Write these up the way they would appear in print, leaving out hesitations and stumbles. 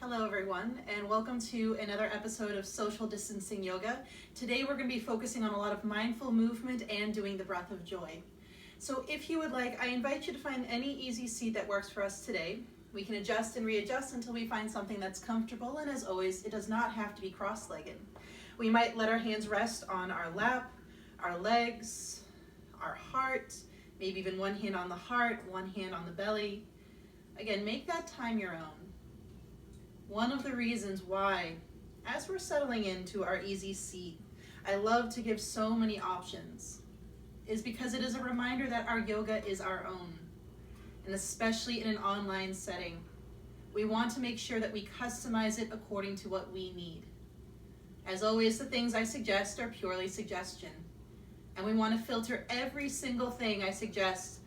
Hello everyone, and welcome to another episode of Social Distancing Yoga. Today we're going to be focusing on a lot of mindful movement and doing the breath of joy. So if you would like, I invite you to find any easy seat that works for us today. We can adjust and readjust until we find something that's comfortable, and as always, it does not have to be cross-legged. We might let our hands rest on our lap, our legs, our heart, maybe even one hand on the heart, one hand on the belly. Again, make that time your own. One of the reasons why, as we're settling into our easy seat, I love to give so many options, is because it is a reminder that our yoga is our own, and especially in an online setting. We want to make sure that we customize it according to what we need. As always, the things I suggest are purely suggestion, and we want to filter every single thing I suggest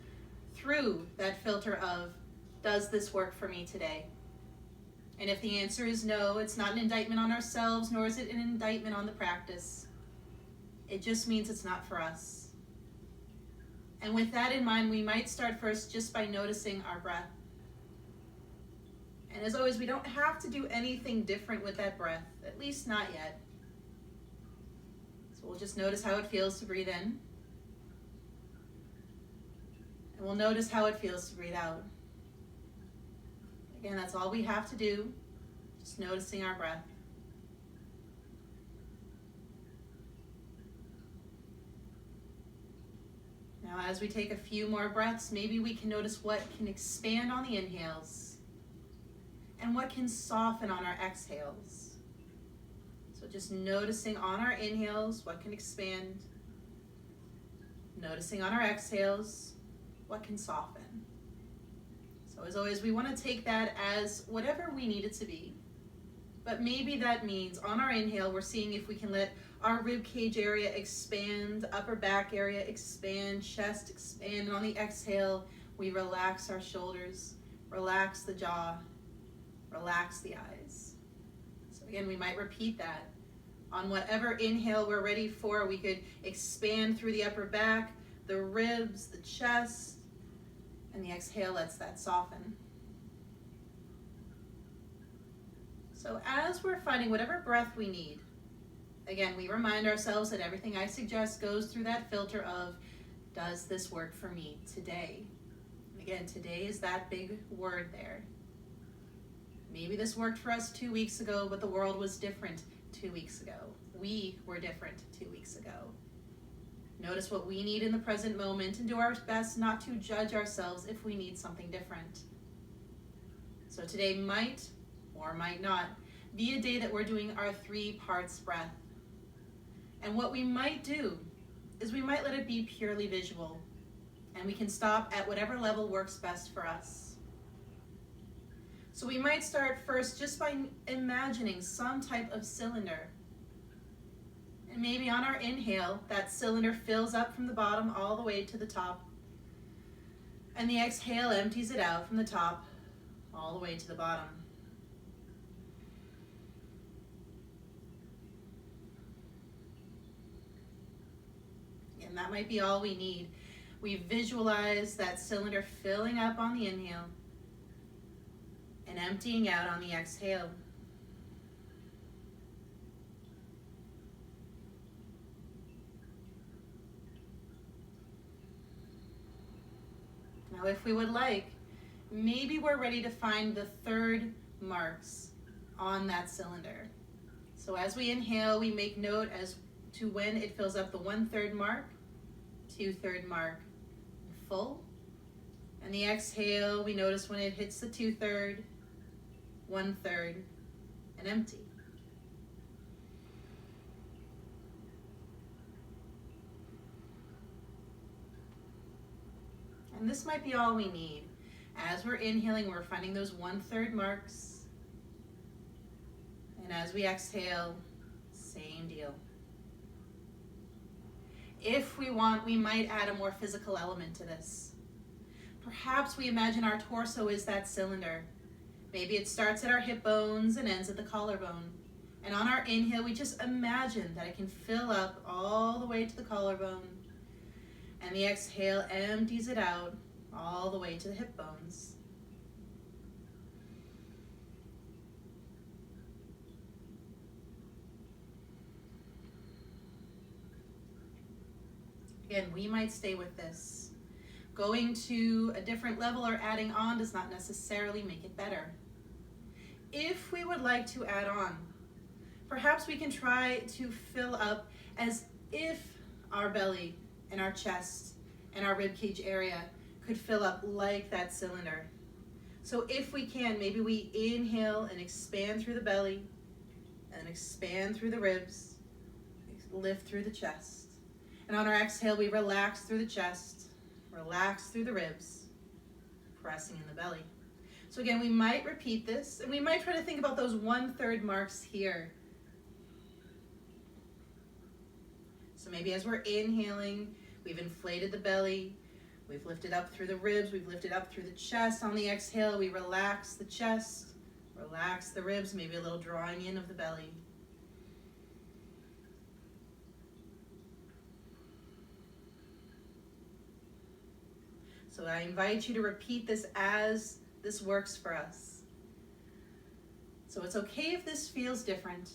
through that filter of, does this work for me today? And if the answer is no, it's not an indictment on ourselves, nor is it an indictment on the practice. It just means it's not for us. And with that in mind, we might start first just by noticing our breath. And as always, we don't have to do anything different with that breath, at least not yet. So we'll just notice how it feels to breathe in. And we'll notice how it feels to breathe out. Again, that's all we have to do, just noticing our breath. Now, as we take a few more breaths, maybe we can notice what can expand on the inhales and what can soften on our exhales. So just noticing on our inhales what can expand, noticing on our exhales what can soften. So as always, we want to take that as whatever we need it to be. But maybe that means on our inhale, we're seeing if we can let our rib cage area expand, upper back area expand, chest expand. And on the exhale, we relax our shoulders, relax the jaw, relax the eyes. So again, we might repeat that. On whatever inhale we're ready for, we could expand through the upper back, the ribs, the chest, and the exhale lets that soften. So as we're finding whatever breath we need, again, we remind ourselves that everything I suggest goes through that filter of, does this work for me today? And again, today is that big word there. Maybe this worked for us 2 weeks ago, but the world was different 2 weeks ago. We were different 2 weeks ago. Notice what we need in the present moment and do our best not to judge ourselves if we need something different. So today might, or might not, be a day that we're doing our 3 parts breath. And what we might do is we might let it be purely visual, and we can stop at whatever level works best for us. So we might start first just by imagining some type of cylinder. And maybe on our inhale, that cylinder fills up from the bottom all the way to the top. And the exhale empties it out from the top all the way to the bottom. And that might be all we need. We visualize that cylinder filling up on the inhale and emptying out on the exhale. Now, if we would like, maybe we're ready to find the 3rd marks on that cylinder. So as we inhale, we make note as to when it fills up the 1/3 mark, 2/3 mark, full. And the exhale, we notice when it hits the 2/3, 1/3, and empty. And this might be all we need. As we're inhaling, we're finding those 1/3 marks. And as we exhale, same deal. If we want, we might add a more physical element to this. Perhaps we imagine our torso is that cylinder. Maybe it starts at our hip bones and ends at the collarbone. And on our inhale, we just imagine that it can fill up all the way to the collarbone. And the exhale empties it out all the way to the hip bones. Again, we might stay with this. Going to a different level or adding on does not necessarily make it better. If we would like to add on, perhaps we can try to fill up as if our belly and our chest and our rib cage area could fill up like that cylinder. So if we can, maybe we inhale and expand through the belly and expand through the ribs, lift through the chest. And on our exhale, we relax through the chest, relax through the ribs, pressing in the belly. So again, we might repeat this, and we might try to think about those 1/3 marks here. So maybe as we're inhaling, we've inflated the belly, we've lifted up through the ribs, we've lifted up through the chest. On the exhale, we relax the chest, relax the ribs, maybe a little drawing in of the belly. So I invite you to repeat this as this works for us. So it's okay if this feels different.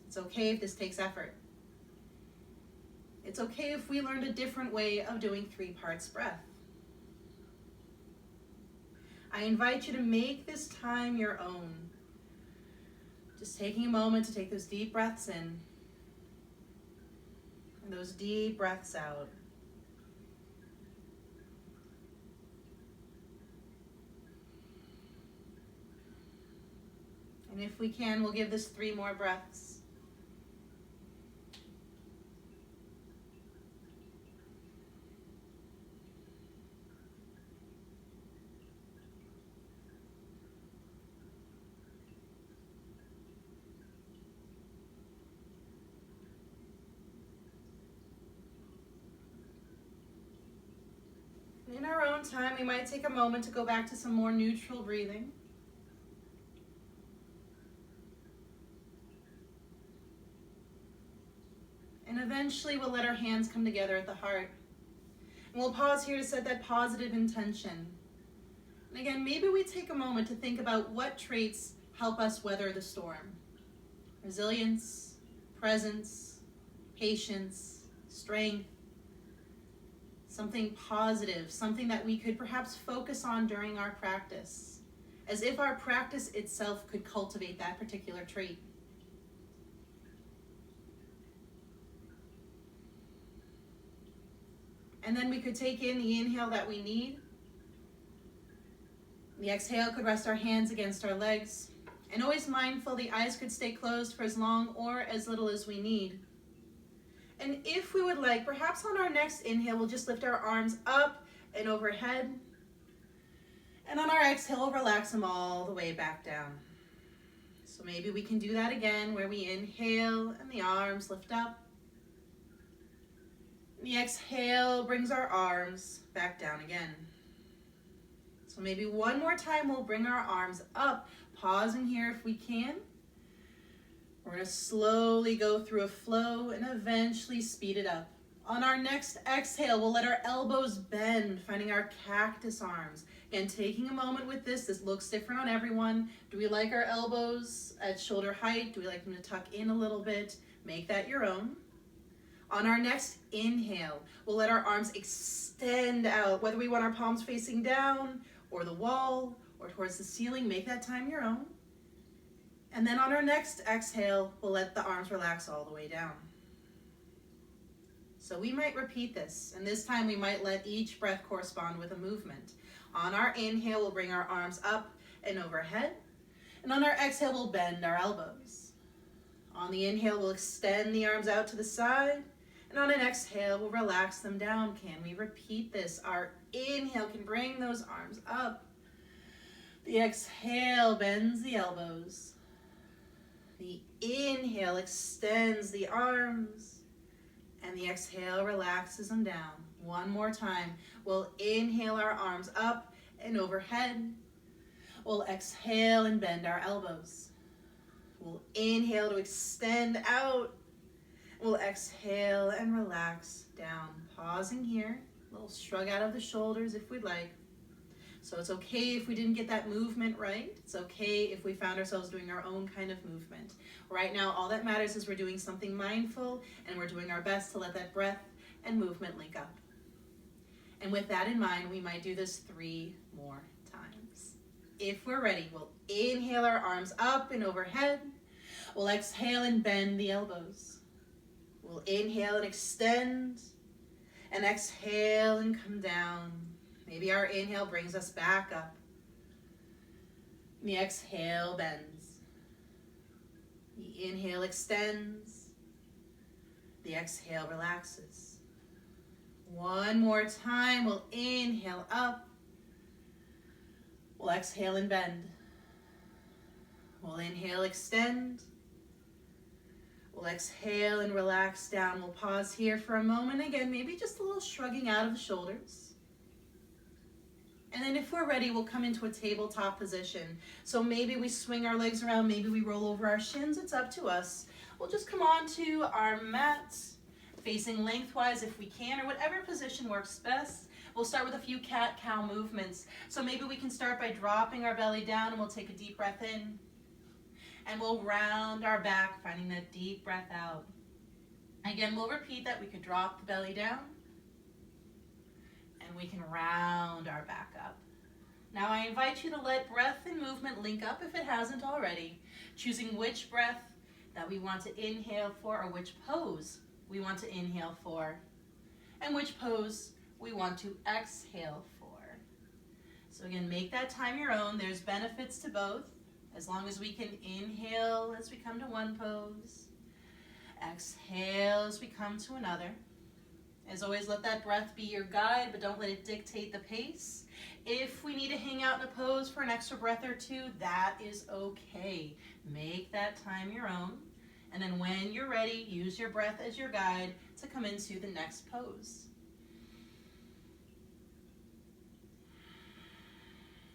It's okay if this takes effort. It's okay if we learned a different way of doing 3 parts breath. I invite you to make this time your own. Just taking a moment to take those deep breaths in and those deep breaths out. And if we can, we'll give this 3 more breaths. In our own time, we might take a moment to go back to some more neutral breathing. And eventually we'll let our hands come together at the heart. And we'll pause here to set that positive intention. And again, maybe we take a moment to think about what traits help us weather the storm. Resilience, presence, patience, strength. Something positive, something that we could perhaps focus on during our practice, as if our practice itself could cultivate that particular trait. And then we could take in the inhale that we need. The exhale could rest our hands against our legs. And always mindful, the eyes could stay closed for as long or as little as we need. And if we would like, perhaps on our next inhale, we'll just lift our arms up and overhead. And on our exhale, we'll relax them all the way back down. So maybe we can do that again, where we inhale and the arms lift up. The exhale brings our arms back down again. So maybe one more time we'll bring our arms up, pausing here if we can. We're going to slowly go through a flow and eventually speed it up. On our next exhale, we'll let our elbows bend, finding our cactus arms. Again, taking a moment with this. This looks different on everyone. Do we like our elbows at shoulder height? Do we like them to tuck in a little bit? Make that your own. On our next inhale, we'll let our arms extend out, whether we want our palms facing down or the wall or towards the ceiling. Make that time your own. And then on our next exhale, we'll let the arms relax all the way down. So we might repeat this, and this time we might let each breath correspond with a movement. On our inhale, we'll bring our arms up and overhead. And on our exhale, we'll bend our elbows. On the inhale, we'll extend the arms out to the side. And on an exhale, we'll relax them down. Can we repeat this? Our inhale can bring those arms up. The exhale bends the elbows. The inhale extends the arms. And the exhale relaxes them down. One more time. We'll inhale our arms up and overhead. We'll exhale and bend our elbows. We'll inhale to extend out. We'll exhale and relax down. Pausing here. A little shrug out of the shoulders if we'd like. So it's okay if we didn't get that movement right. It's okay if we found ourselves doing our own kind of movement. Right now, all that matters is we're doing something mindful and we're doing our best to let that breath and movement link up. And with that in mind, we might do this 3 more times. If we're ready, we'll inhale our arms up and overhead. We'll exhale and bend the elbows. We'll inhale and extend, and exhale and come down. Maybe our inhale brings us back up. The exhale bends. The inhale extends. The exhale relaxes. One more time, we'll inhale up. We'll exhale and bend. We'll inhale, extend. We'll exhale and relax down. We'll pause here for a moment. Again, maybe just a little shrugging out of the shoulders. And then if we're ready, we'll come into a tabletop position. So maybe we swing our legs around, maybe we roll over our shins. It's up to us. We'll just come onto our mat, facing lengthwise if we can, or whatever position works best. We'll start with a few cat-cow movements. So maybe we can start by dropping our belly down, and we'll take a deep breath in. And we'll round our back, finding that deep breath out. Again, we'll repeat that. We could drop the belly down, and we can round our back up. Now I invite you to let breath and movement link up if it hasn't already, choosing which breath that we want to inhale for, or which pose we want to inhale for, and which pose we want to exhale for. So again, make that time your own. There's benefits to both, as long as we can inhale as we come to one pose, exhale as we come to another. As always, let that breath be your guide, but don't let it dictate the pace. If we need to hang out in a pose for an extra breath or two, that is okay. Make that time your own. And then when you're ready, use your breath as your guide to come into the next pose.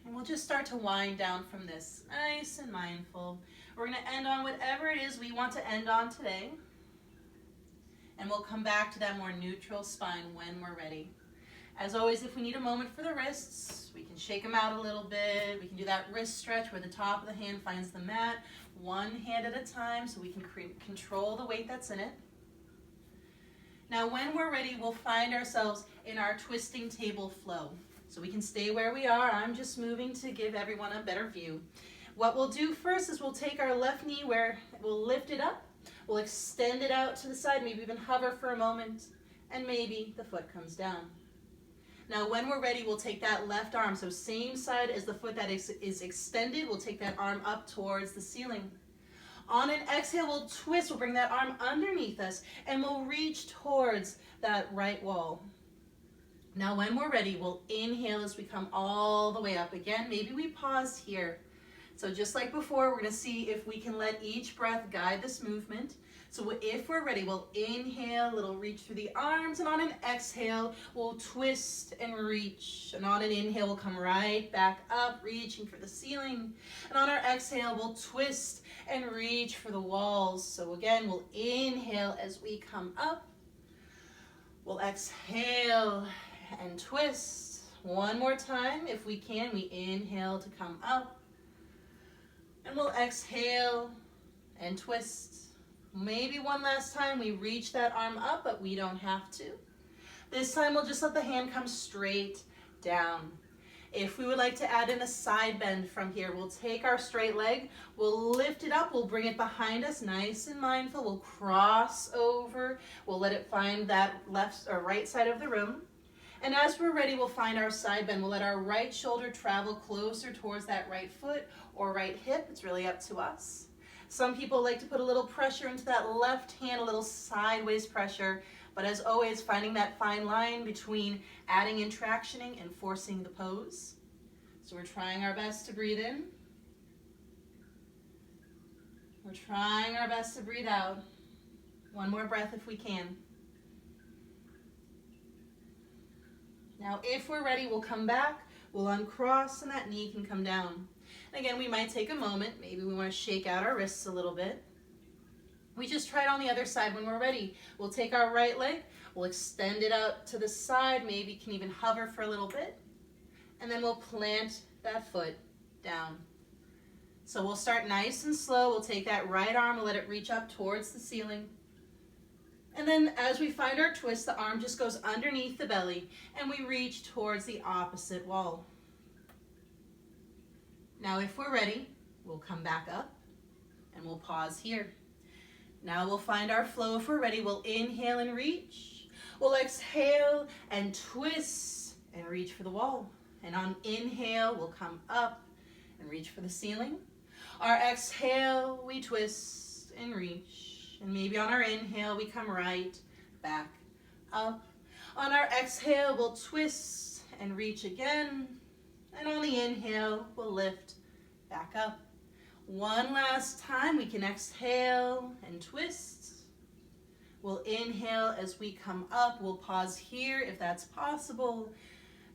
And we'll just start to wind down from this, nice and mindful. We're going to end on whatever it is we want to end on today. And we'll come back to that more neutral spine when we're ready. As always, if we need a moment for the wrists, we can shake them out a little bit. We can do that wrist stretch where the top of the hand finds the mat, one hand at a time, so we can control the weight that's in it. Now, when we're ready, we'll find ourselves in our twisting table flow. So we can stay where we are. I'm just moving to give everyone a better view. What we'll do first is we'll take our left knee where we'll lift it up. We'll extend it out to the side, maybe even hover for a moment, and maybe the foot comes down. Now when we're ready, we'll take that left arm, so same side as the foot that is extended, we'll take that arm up towards the ceiling. On an exhale, we'll twist, we'll bring that arm underneath us, and we'll reach towards that right wall. Now when we're ready, we'll inhale as we come all the way up. Again, maybe we pause here. So just like before, we're going to see if we can let each breath guide this movement. So if we're ready, we'll inhale, it'll reach through the arms, and on an exhale, we'll twist and reach. And on an inhale, we'll come right back up, reaching for the ceiling. And on our exhale, we'll twist and reach for the walls. So again, we'll inhale as we come up. We'll exhale and twist. One more time, if we can, we inhale to come up. And we'll exhale and twist. Maybe one last time we reach that arm up, but we don't have to. This time we'll just let the hand come straight down. If we would like to add in a side bend from here, we'll take our straight leg, we'll lift it up, we'll bring it behind us, nice and mindful. We'll cross over, we'll let it find that left or right side of the room. And as we're ready, we'll find our side bend. We'll let our right shoulder travel closer towards that right foot or right hip. It's really up to us. Some people like to put a little pressure into that left hand, a little sideways pressure. But as always, finding that fine line between adding and tractioning and forcing the pose. So we're trying our best to breathe in. We're trying our best to breathe out. One more breath if we can. Now, if we're ready, we'll come back, we'll uncross, and that knee can come down. And again, we might take a moment. Maybe we want to shake out our wrists a little bit. We just try it on the other side when we're ready. We'll take our right leg, we'll extend it out to the side, maybe can even hover for a little bit. And then we'll plant that foot down. So we'll start nice and slow. We'll take that right arm and let it reach up towards the ceiling. And then as we find our twist, the arm just goes underneath the belly and we reach towards the opposite wall. Now if we're ready, we'll come back up and we'll pause here. Now we'll find our flow. If we're ready, we'll inhale and reach. We'll exhale and twist and reach for the wall. And on inhale, we'll come up and reach for the ceiling. Our exhale, we twist and reach. And maybe on our inhale, we come right back up. On our exhale, we'll twist and reach again. And on the inhale, we'll lift back up. One last time, we can exhale and twist. We'll inhale as we come up. We'll pause here if that's possible.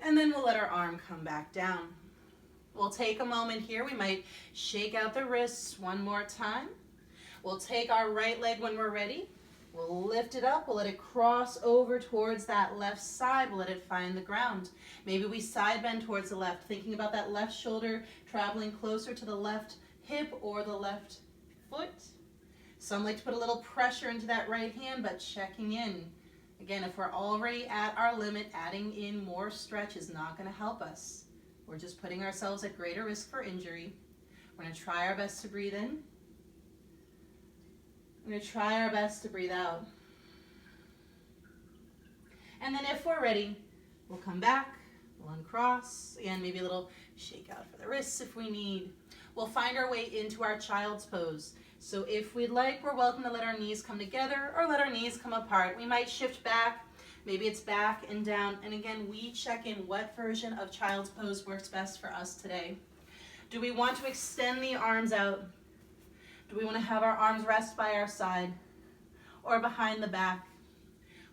And then we'll let our arm come back down. We'll take a moment here. We might shake out the wrists one more time. We'll take our right leg when we're ready. We'll lift it up. We'll let it cross over towards that left side. We'll let it find the ground. Maybe we side bend towards the left, thinking about that left shoulder traveling closer to the left hip or the left foot. Some like to put a little pressure into that right hand, but checking in. Again, if we're already at our limit, adding in more stretch is not going to help us. We're just putting ourselves at greater risk for injury. We're going to try our best to breathe in. We're going to try our best to breathe out. And then if we're ready, we'll come back, we'll uncross. Again, maybe a little shake out for the wrists if we need. We'll find our way into our child's pose. So if we'd like, we're welcome to let our knees come together or let our knees come apart. We might shift back. Maybe it's back and down. And again, we check in what version of child's pose works best for us today. Do we want to extend the arms out? Do we want to have our arms rest by our side or behind the back?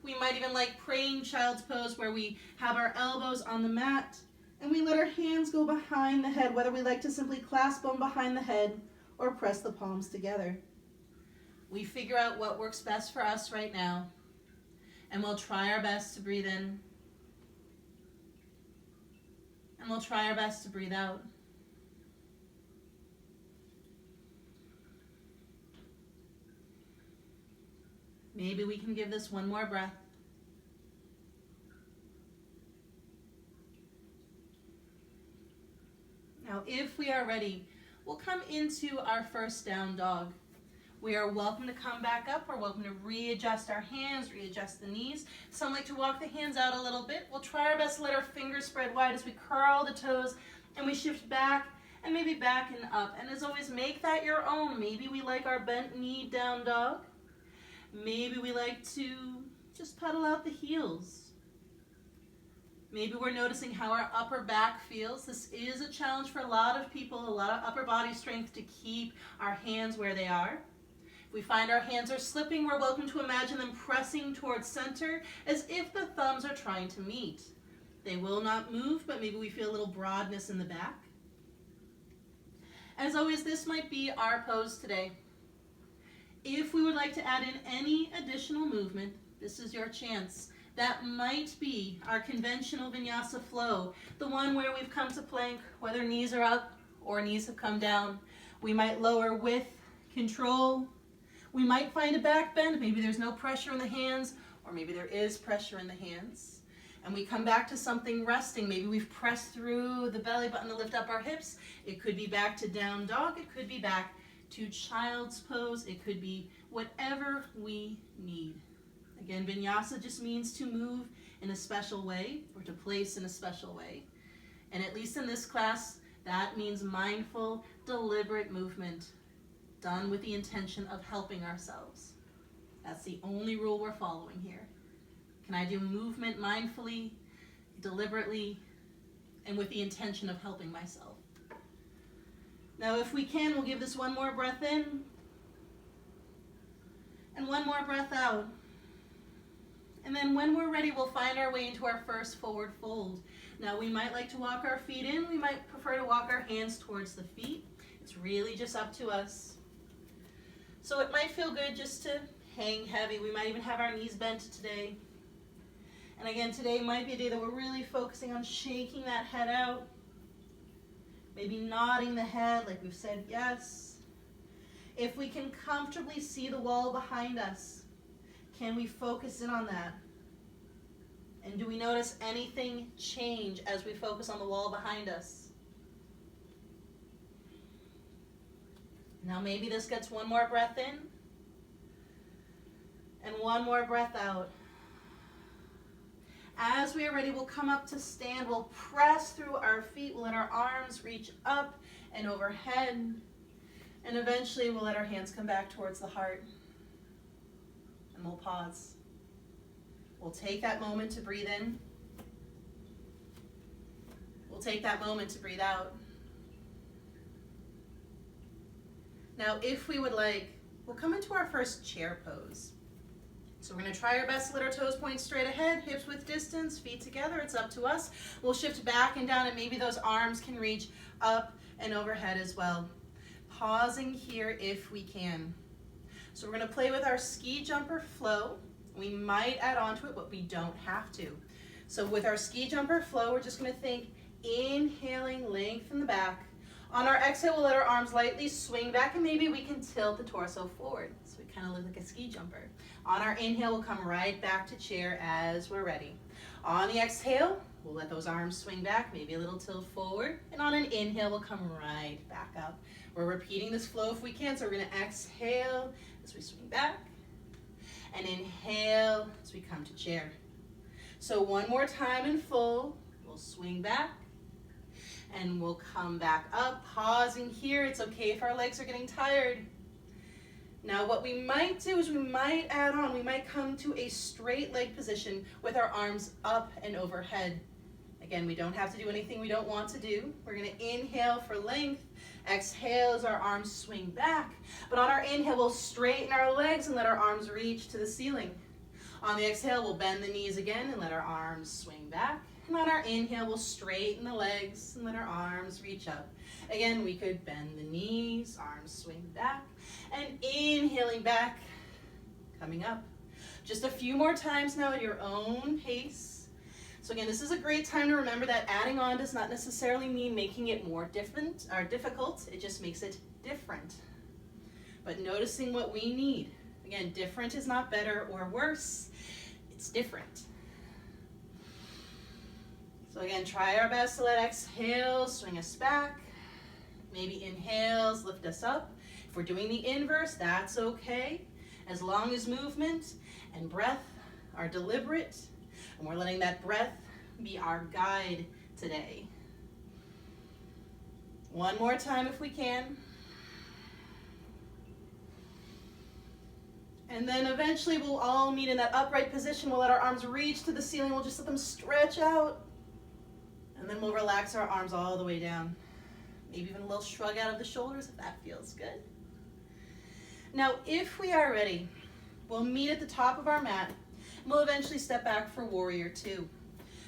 We might even like praying child's pose where we have our elbows on the mat and we let our hands go behind the head, whether we like to simply clasp them behind the head or press the palms together. We figure out what works best for us right now, and we'll try our best to breathe in, and we'll try our best to breathe out. Maybe we can give this one more breath. Now, if we are ready, we'll come into our first down dog. We are welcome to come back up. We're welcome to readjust our hands, readjust the knees. Some like to walk the hands out a little bit. We'll try our best to let our fingers spread wide as we curl the toes and we shift back and maybe back and up. And as always, make that your own. Maybe we like our bent knee down dog. Maybe we like to just pedal out the heels. Maybe we're noticing how our upper back feels. This is a challenge for a lot of people, a lot of upper body strength to keep our hands where they are. If we find our hands are slipping, we're welcome to imagine them pressing towards center as if the thumbs are trying to meet. They will not move, but maybe we feel a little broadness in the back. As always, this might be our pose today. If we would like to add in any additional movement, this is your chance. That might be our conventional vinyasa flow, the one where we've come to plank, whether knees are up or knees have come down. We might lower with control. We might find a back bend. Maybe there's no pressure in the hands, or maybe there is pressure in the hands. And we come back to something resting. Maybe we've pressed through the belly button to lift up our hips. It could be back to down dog. It could be back to child's pose. It could be whatever we need. Again, vinyasa just means to move in a special way or to place in a special way. And at least in this class, that means mindful, deliberate movement done with the intention of helping ourselves. That's the only rule we're following here. Can I do movement mindfully, deliberately, and with the intention of helping myself? Now, if we can, we'll give this one more breath in and one more breath out. And then when we're ready, we'll find our way into our first forward fold. Now, we might like to walk our feet in. We might prefer to walk our hands towards the feet. It's really just up to us. So it might feel good just to hang heavy. We might even have our knees bent today. And again, today might be a day that we're really focusing on shaking that head out. Maybe nodding the head like we've said yes. If we can comfortably see the wall behind us, can we focus in on that? And do we notice anything change as we focus on the wall behind us? Now maybe this gets one more breath in and one more breath out. As we are ready, we'll come up to stand. We'll press through our feet. We'll let our arms reach up and overhead. And eventually we'll let our hands come back towards the heart. And we'll pause. We'll take that moment to breathe in. We'll take that moment to breathe out. Now, if we would like, we'll come into our first chair pose. So we're going to try our best to let our toes point straight ahead, hips width distance, feet together. It's up to us. We'll shift back and down, and maybe those arms can reach up and overhead as well. Pausing here if we can. So we're going to play with our ski jumper flow. We might add on to it, but we don't have to. So with our ski jumper flow, we're just going to think inhaling, lengthen the back. On our exhale, we'll let our arms lightly swing back, and maybe we can tilt the torso forward. So we kind of look like a ski jumper. On our inhale, we'll come right back to chair as we're ready. On the exhale, we'll let those arms swing back, maybe a little tilt forward. And on an inhale, we'll come right back up. We're repeating this flow if we can, so we're going to exhale as we swing back. And inhale as we come to chair. So one more time in full, we'll swing back. And we'll come back up, pausing here. It's okay if our legs are getting tired. Now what we might do is we might add on, we might come to a straight leg position with our arms up and overhead. Again, we don't have to do anything we don't want to do. We're going to inhale for length. Exhale as our arms swing back. But on our inhale, we'll straighten our legs and let our arms reach to the ceiling. On the exhale, we'll bend the knees again and let our arms swing back. And on our inhale, we'll straighten the legs and let our arms reach up. Again, we could bend the knees, arms swing back, and inhaling back, coming up. Just a few more times now at your own pace. So again, this is a great time to remember that adding on does not necessarily mean making it more different or difficult. It just makes it different. But noticing what we need. Again, different is not better or worse. It's different. So again, try our best to let exhales swing us back. Maybe inhales lift us up. If we're doing the inverse, that's okay. As long as movement and breath are deliberate, and we're letting that breath be our guide today. One more time if we can. And then eventually we'll all meet in that upright position. We'll let our arms reach to the ceiling. We'll just let them stretch out. And then we'll relax our arms all the way down. Maybe even a little shrug out of the shoulders if that feels good. Now, if we are ready, we'll meet at the top of our mat. And we'll eventually step back for warrior two.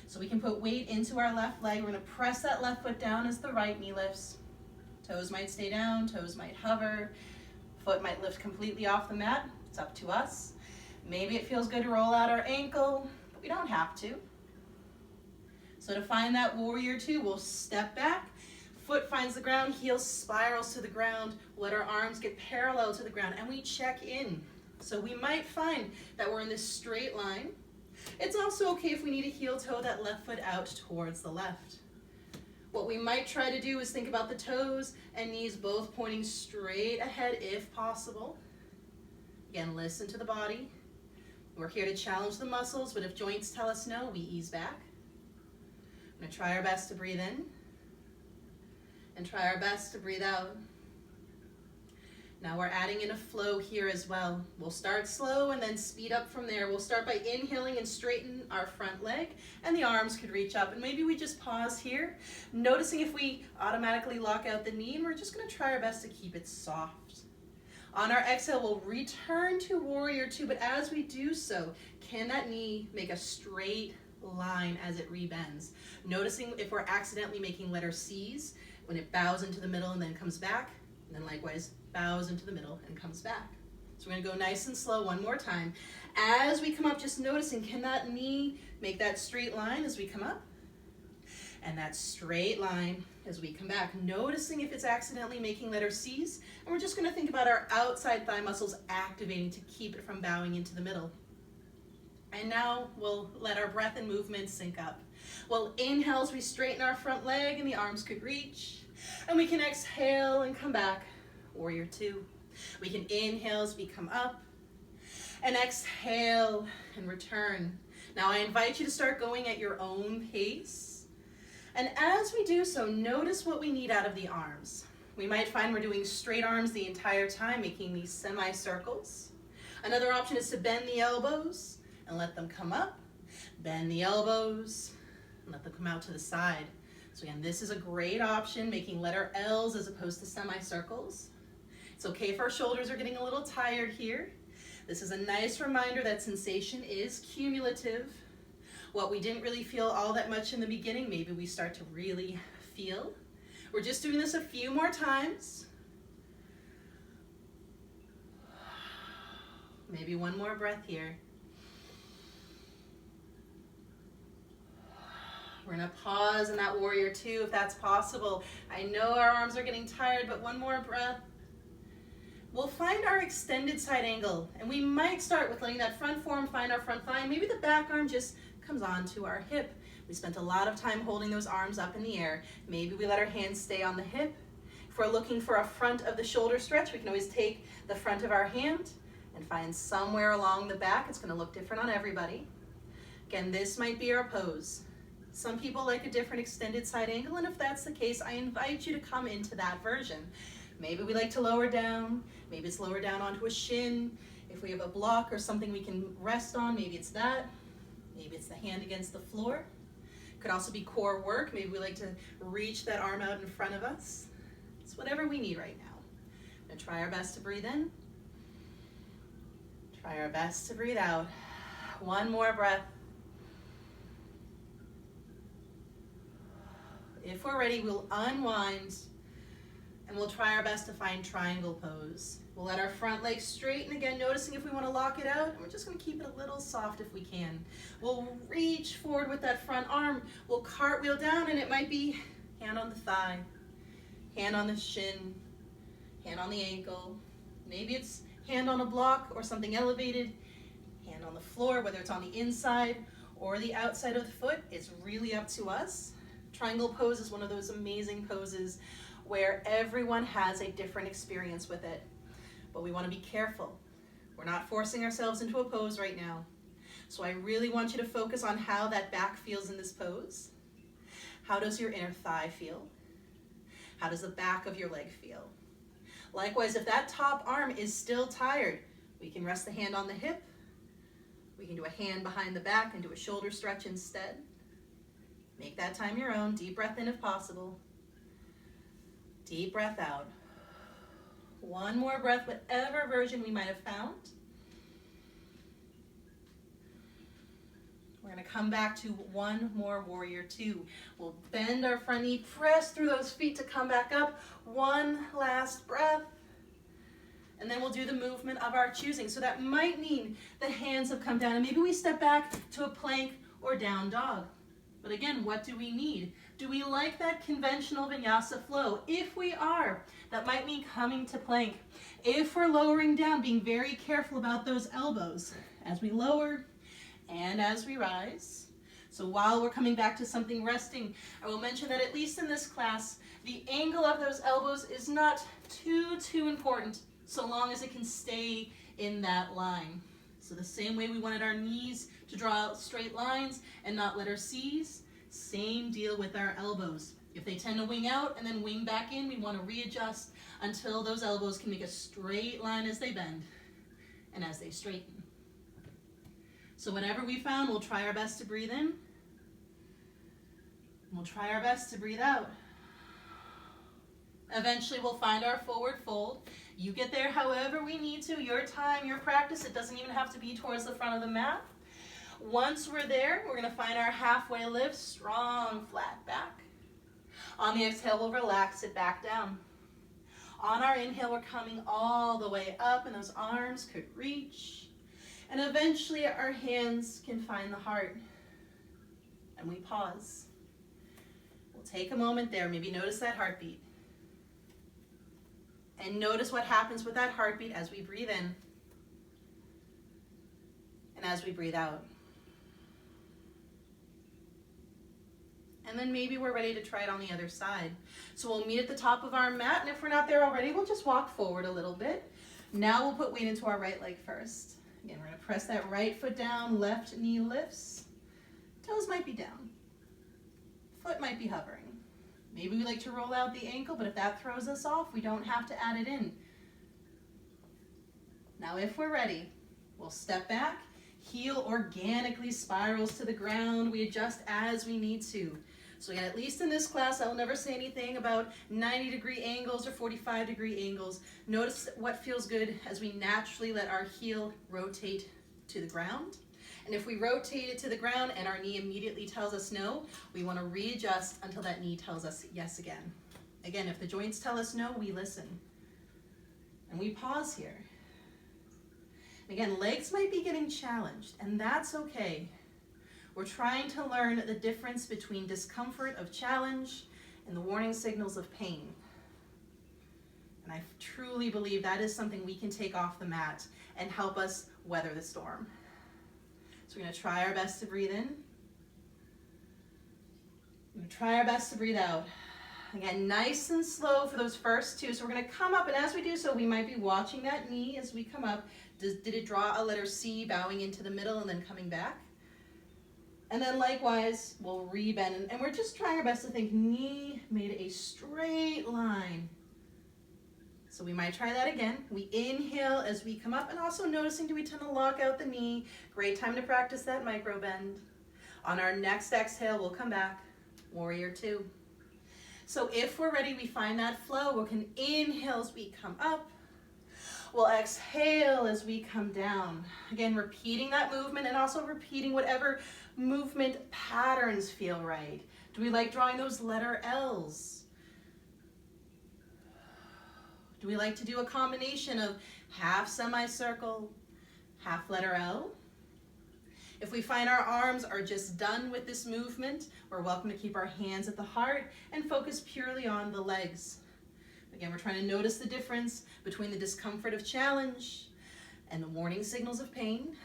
So we can put weight into our left leg. We're going to press that left foot down as the right knee lifts. Toes might stay down, toes might hover. Foot might lift completely off the mat. It's up to us. Maybe it feels good to roll out our ankle, but we don't have to. So to find that warrior two, we'll step back, foot finds the ground, heel spirals to the ground, let our arms get parallel to the ground, and we check in. So we might find that we're in this straight line. It's also okay if we need to heel toe that left foot out towards the left. What we might try to do is think about the toes and knees both pointing straight ahead if possible. Again, listen to the body. We're here to challenge the muscles, but if joints tell us no, we ease back. I'm going to try our best to breathe in and try our best to breathe out. Now we're adding in a flow here as well. We'll start slow and then speed up from there. We'll start by inhaling and straighten our front leg, and the arms could reach up. And maybe we just pause here, noticing if we automatically lock out the knee, and we're just going to try our best to keep it soft. On our exhale, we'll return to warrior two, but as we do so, can that knee make a straight line as it rebends? Noticing if we're accidentally making letter C's when it bows into the middle and then comes back, and then likewise bows into the middle and comes back. So we're gonna go nice and slow one more time. As we come up, just noticing, can that knee make that straight line as we come up? And that straight line as we come back, noticing if it's accidentally making letter C's. And we're just gonna think about our outside thigh muscles activating to keep it from bowing into the middle. And now we'll let our breath and movement sync up. We'll inhale as we straighten our front leg and the arms could reach. And we can exhale and come back, warrior two. We can inhale as we come up and exhale and return. Now I invite you to start going at your own pace. And as we do so, notice what we need out of the arms. We might find we're doing straight arms the entire time, making these semicircles. Another option is to bend the elbows and let them come up. Bend the elbows and let them come out to the side. So again, this is a great option, making letter L's as opposed to semicircles. It's okay if our shoulders are getting a little tired here. This is a nice reminder that sensation is cumulative. What we didn't really feel all that much in the beginning, maybe we start to really feel. We're just doing this a few more times. Maybe one more breath here. We're gonna pause in that warrior two if that's possible. I know our arms are getting tired, but one more breath. We'll find our extended side angle, and we might start with letting that front forearm find our front thigh. Maybe the back arm just comes onto our hip. We spent a lot of time holding those arms up in the air. Maybe we let our hands stay on the hip. If we're looking for a front of the shoulder stretch, we can always take the front of our hand and find somewhere along the back. It's gonna look different on everybody. Again, this might be our pose. Some people like a different extended side angle, and if that's the case, I invite you to come into that version. Maybe we like to lower down, maybe it's lower down onto a shin. If we have a block or something we can rest on, maybe it's that. Maybe it's the hand against the floor. Could also be core work. Maybe we like to reach that arm out in front of us. It's whatever we need right now. I'm gonna try our best to breathe in. Try our best to breathe out. One more breath. If we're ready, we'll unwind and we'll try our best to find triangle pose. We'll let our front leg straighten again, noticing if we want to lock it out. And we're just going to keep it a little soft if we can. We'll reach forward with that front arm. We'll cartwheel down, and it might be hand on the thigh, hand on the shin, hand on the ankle. Maybe it's hand on a block or something elevated, hand on the floor, whether it's on the inside or the outside of the foot. It's really up to us. Triangle pose is one of those amazing poses where everyone has a different experience with it. But we want to be careful. We're not forcing ourselves into a pose right now. So I really want you to focus on how that back feels in this pose. How does your inner thigh feel? How does the back of your leg feel? Likewise, if that top arm is still tired, we can rest the hand on the hip. We can do a hand behind the back and do a shoulder stretch instead. Make that time your own. Deep breath in if possible. Deep breath out. One more breath, whatever version we might have found. We're going to come back to one more warrior two. We'll bend our front knee, press through those feet to come back up. One last breath. And then we'll do the movement of our choosing. So that might mean the hands have come down, and maybe we step back to a plank or down dog. But again, what do we need? Do we like that conventional vinyasa flow? If we are, that might mean coming to plank. If we're lowering down, being very careful about those elbows as we lower and as we rise. So while we're coming back to something resting, I will mention that at least in this class, the angle of those elbows is not too important, so long as it can stay in that line. So the same way we wanted our knees to draw out straight lines and not letter C's, same deal with our elbows. If they tend to wing out and then wing back in, we want to readjust until those elbows can make a straight line as they bend and as they straighten. So whatever we found, we'll try our best to breathe in. We'll try our best to breathe out. Eventually we'll find our forward fold. You get there however we need to, your time, your practice. It doesn't even have to be towards the front of the mat. Once we're there, we're going to find our halfway lift, strong flat back. On the exhale, we'll relax it back down. On our inhale, we're coming all the way up, and those arms could reach. And eventually our hands can find the heart. And we pause. We'll take a moment there, maybe notice that heartbeat. And notice what happens with that heartbeat as we breathe in and as we breathe out. And then maybe we're ready to try it on the other side. So we'll meet at the top of our mat, and if we're not there already, we'll just walk forward a little bit. Now we'll put weight into our right leg first. Again, we're gonna press that right foot down, left knee lifts. Toes might be down. Foot might be hovering. Maybe we like to roll out the ankle, but if that throws us off, we don't have to add it in. Now if we're ready, we'll step back, heel organically spirals to the ground. We adjust as we need to. So again, at least in this class, I will never say anything about 90-degree angles or 45-degree angles. Notice what feels good as we naturally let our heel rotate to the ground. And if we rotate it to the ground and our knee immediately tells us no, we want to readjust until that knee tells us yes again. Again, if the joints tell us no, we listen. And we pause here. Again, legs might be getting challenged, and that's okay. We're trying to learn the difference between discomfort of challenge and the warning signals of pain. And I truly believe that is something we can take off the mat and help us weather the storm. So we're going to try our best to breathe in. We're going to try our best to breathe out. Again, nice and slow for those first two. So we're going to come up, and as we do so, we might be watching that knee as we come up. Did it draw a letter C, bowing into the middle and then coming back? And then likewise, we'll rebend, and we're just trying our best to think knee made a straight line. So we might try that again. We inhale as we come up, and also noticing, do we tend to lock out the knee? Great time to practice that micro bend. On our next exhale, we'll come back, warrior two. So if we're ready, we find that flow. We can inhale as we come up. We'll exhale as we come down. Again, repeating that movement and also repeating whatever movement patterns feel right. Do we like drawing those letter L's? Do we like to do a combination of half semicircle, half letter L? If we find our arms are just done with this movement, we're welcome to keep our hands at the heart and focus purely on the legs. Again, we're trying to notice the difference between the discomfort of challenge and the warning signals of pain.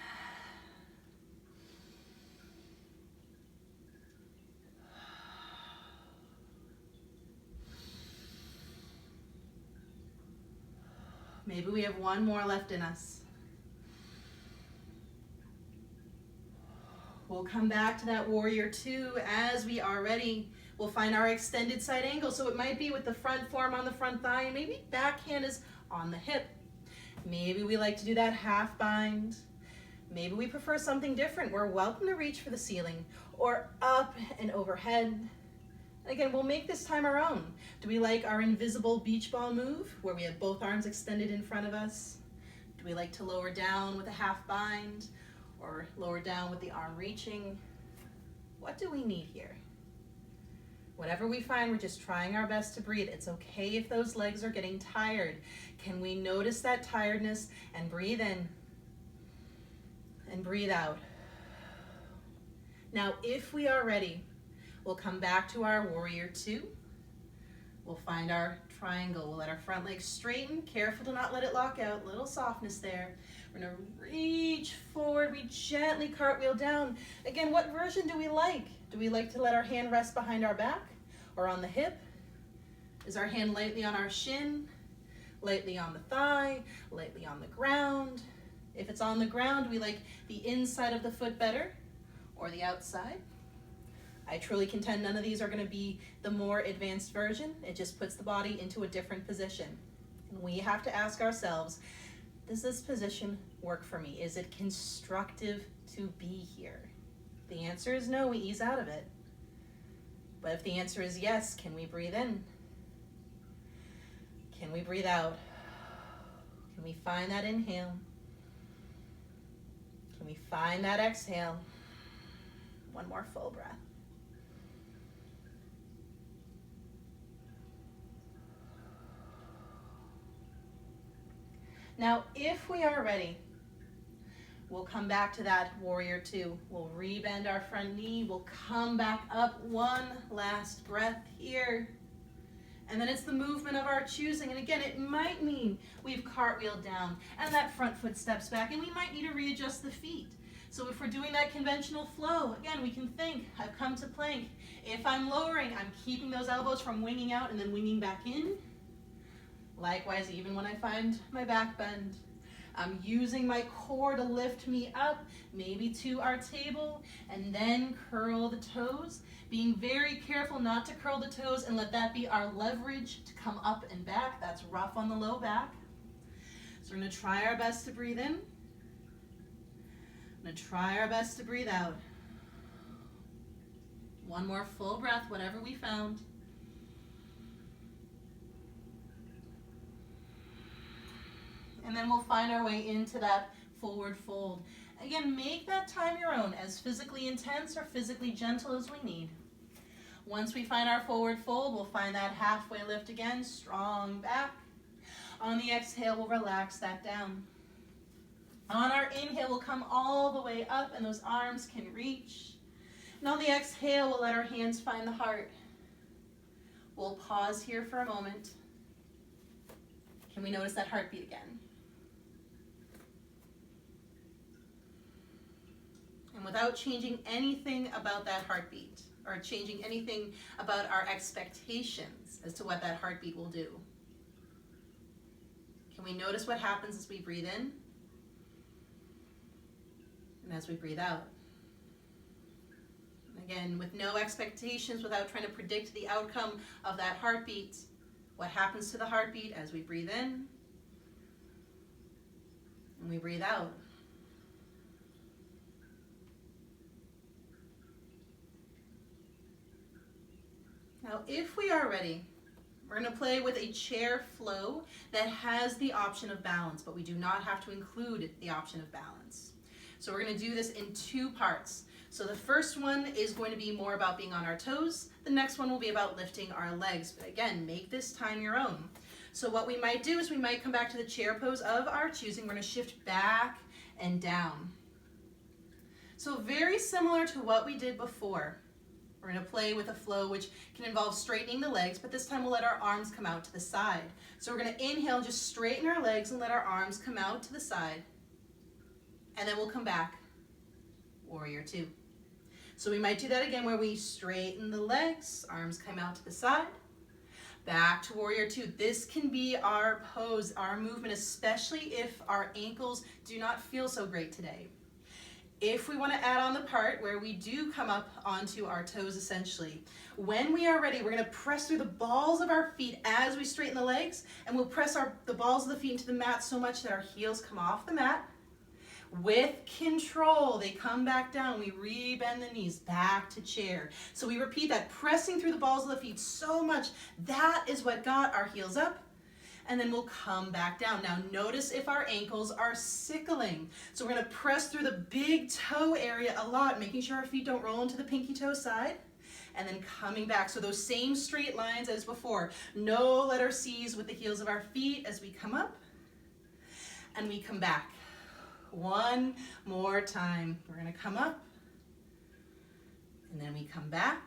Maybe we have one more left in us. We'll come back to that warrior two as we are ready. We'll find our extended side angle. So it might be with the front forearm on the front thigh, and maybe backhand is on the hip. Maybe we like to do that half bind. Maybe we prefer something different. We're welcome to reach for the ceiling or up and overhead. Again, we'll make this time our own. Do we like our invisible beach ball move where we have both arms extended in front of us? Do we like to lower down with a half bind or lower down with the arm reaching? What do we need here? Whatever we find, we're just trying our best to breathe. It's okay if those legs are getting tired. Can we notice that tiredness and breathe in and breathe out? Now, if we are ready, we'll come back to our warrior two. We'll find our triangle. We'll let our front leg straighten. Careful to not let it lock out. Little softness there. We're gonna reach forward. We gently cartwheel down. Again, what version do we like? Do we like to let our hand rest behind our back or on the hip? Is our hand lightly on our shin, lightly on the thigh, lightly on the ground? If it's on the ground, we like the inside of the foot better or the outside. I truly contend none of these are going to be the more advanced version. It just puts the body into a different position. And we have to ask ourselves, does this position work for me? Is it constructive to be here? The answer is no, we ease out of it. But if the answer is yes, can we breathe in? Can we breathe out? Can we find that inhale? Can we find that exhale? One more full breath. Now, if we are ready, we'll come back to that warrior two. We'll rebend our front knee. We'll come back up. One last breath here. And then it's the movement of our choosing. And again, it might mean we've cartwheeled down and that front foot steps back, and we might need to readjust the feet. So if we're doing that conventional flow, again, we can think, I've come to plank. If I'm lowering, I'm keeping those elbows from winging out and then winging back in. Likewise, even when I find my back bend, I'm using my core to lift me up, maybe to our table, and then curl the toes. Being very careful not to curl the toes and let that be our leverage to come up and back. That's rough on the low back. So we're going to try our best to breathe in. I'm going to try our best to breathe out. One more full breath, whatever we found. And then we'll find our way into that forward fold. Again, make that time your own, as physically intense or physically gentle as we need. Once we find our forward fold, we'll find that halfway lift again, strong back. On the exhale, we'll relax that down. On our inhale, we'll come all the way up and those arms can reach. And on the exhale, we'll let our hands find the heart. We'll pause here for a moment. Can we notice that heartbeat again? And without changing anything about that heartbeat, or changing anything about our expectations as to what that heartbeat will do. Can we notice what happens as we breathe in and as we breathe out? Again, with no expectations, without trying to predict the outcome of that heartbeat, what happens to the heartbeat as we breathe in and we breathe out? Now, if we are ready, we're going to play with a chair flow that has the option of balance, but we do not have to include the option of balance. So we're going to do this in two parts. So the first one is going to be more about being on our toes. The next one will be about lifting our legs. But again, make this time your own. So what we might do is we might come back to the chair pose of our choosing. We're going to shift back and down. So very similar to what we did before. We're going to play with a flow which can involve straightening the legs, but this time we'll let our arms come out to the side. So we're going to inhale and just straighten our legs and let our arms come out to the side. And then we'll come back, warrior two. So we might do that again where we straighten the legs, arms come out to the side, back to warrior two. This can be our pose, our movement, especially if our ankles do not feel so great today. If we want to add on the part where we do come up onto our toes essentially, when we are ready, we're going to press through the balls of our feet as we straighten the legs, and we'll press the balls of the feet into the mat so much that our heels come off the mat. With control, they come back down. We rebend the knees back to chair. So we repeat that, pressing through the balls of the feet so much. That is what got our heels up. And then we'll come back down. Now notice if our ankles are sickling. So we're going to press through the big toe area a lot, making sure our feet don't roll into the pinky toe side. And then coming back. So those same straight lines as before. No letter C's with the heels of our feet as we come up. And we come back. One more time. We're going to come up. And then we come back.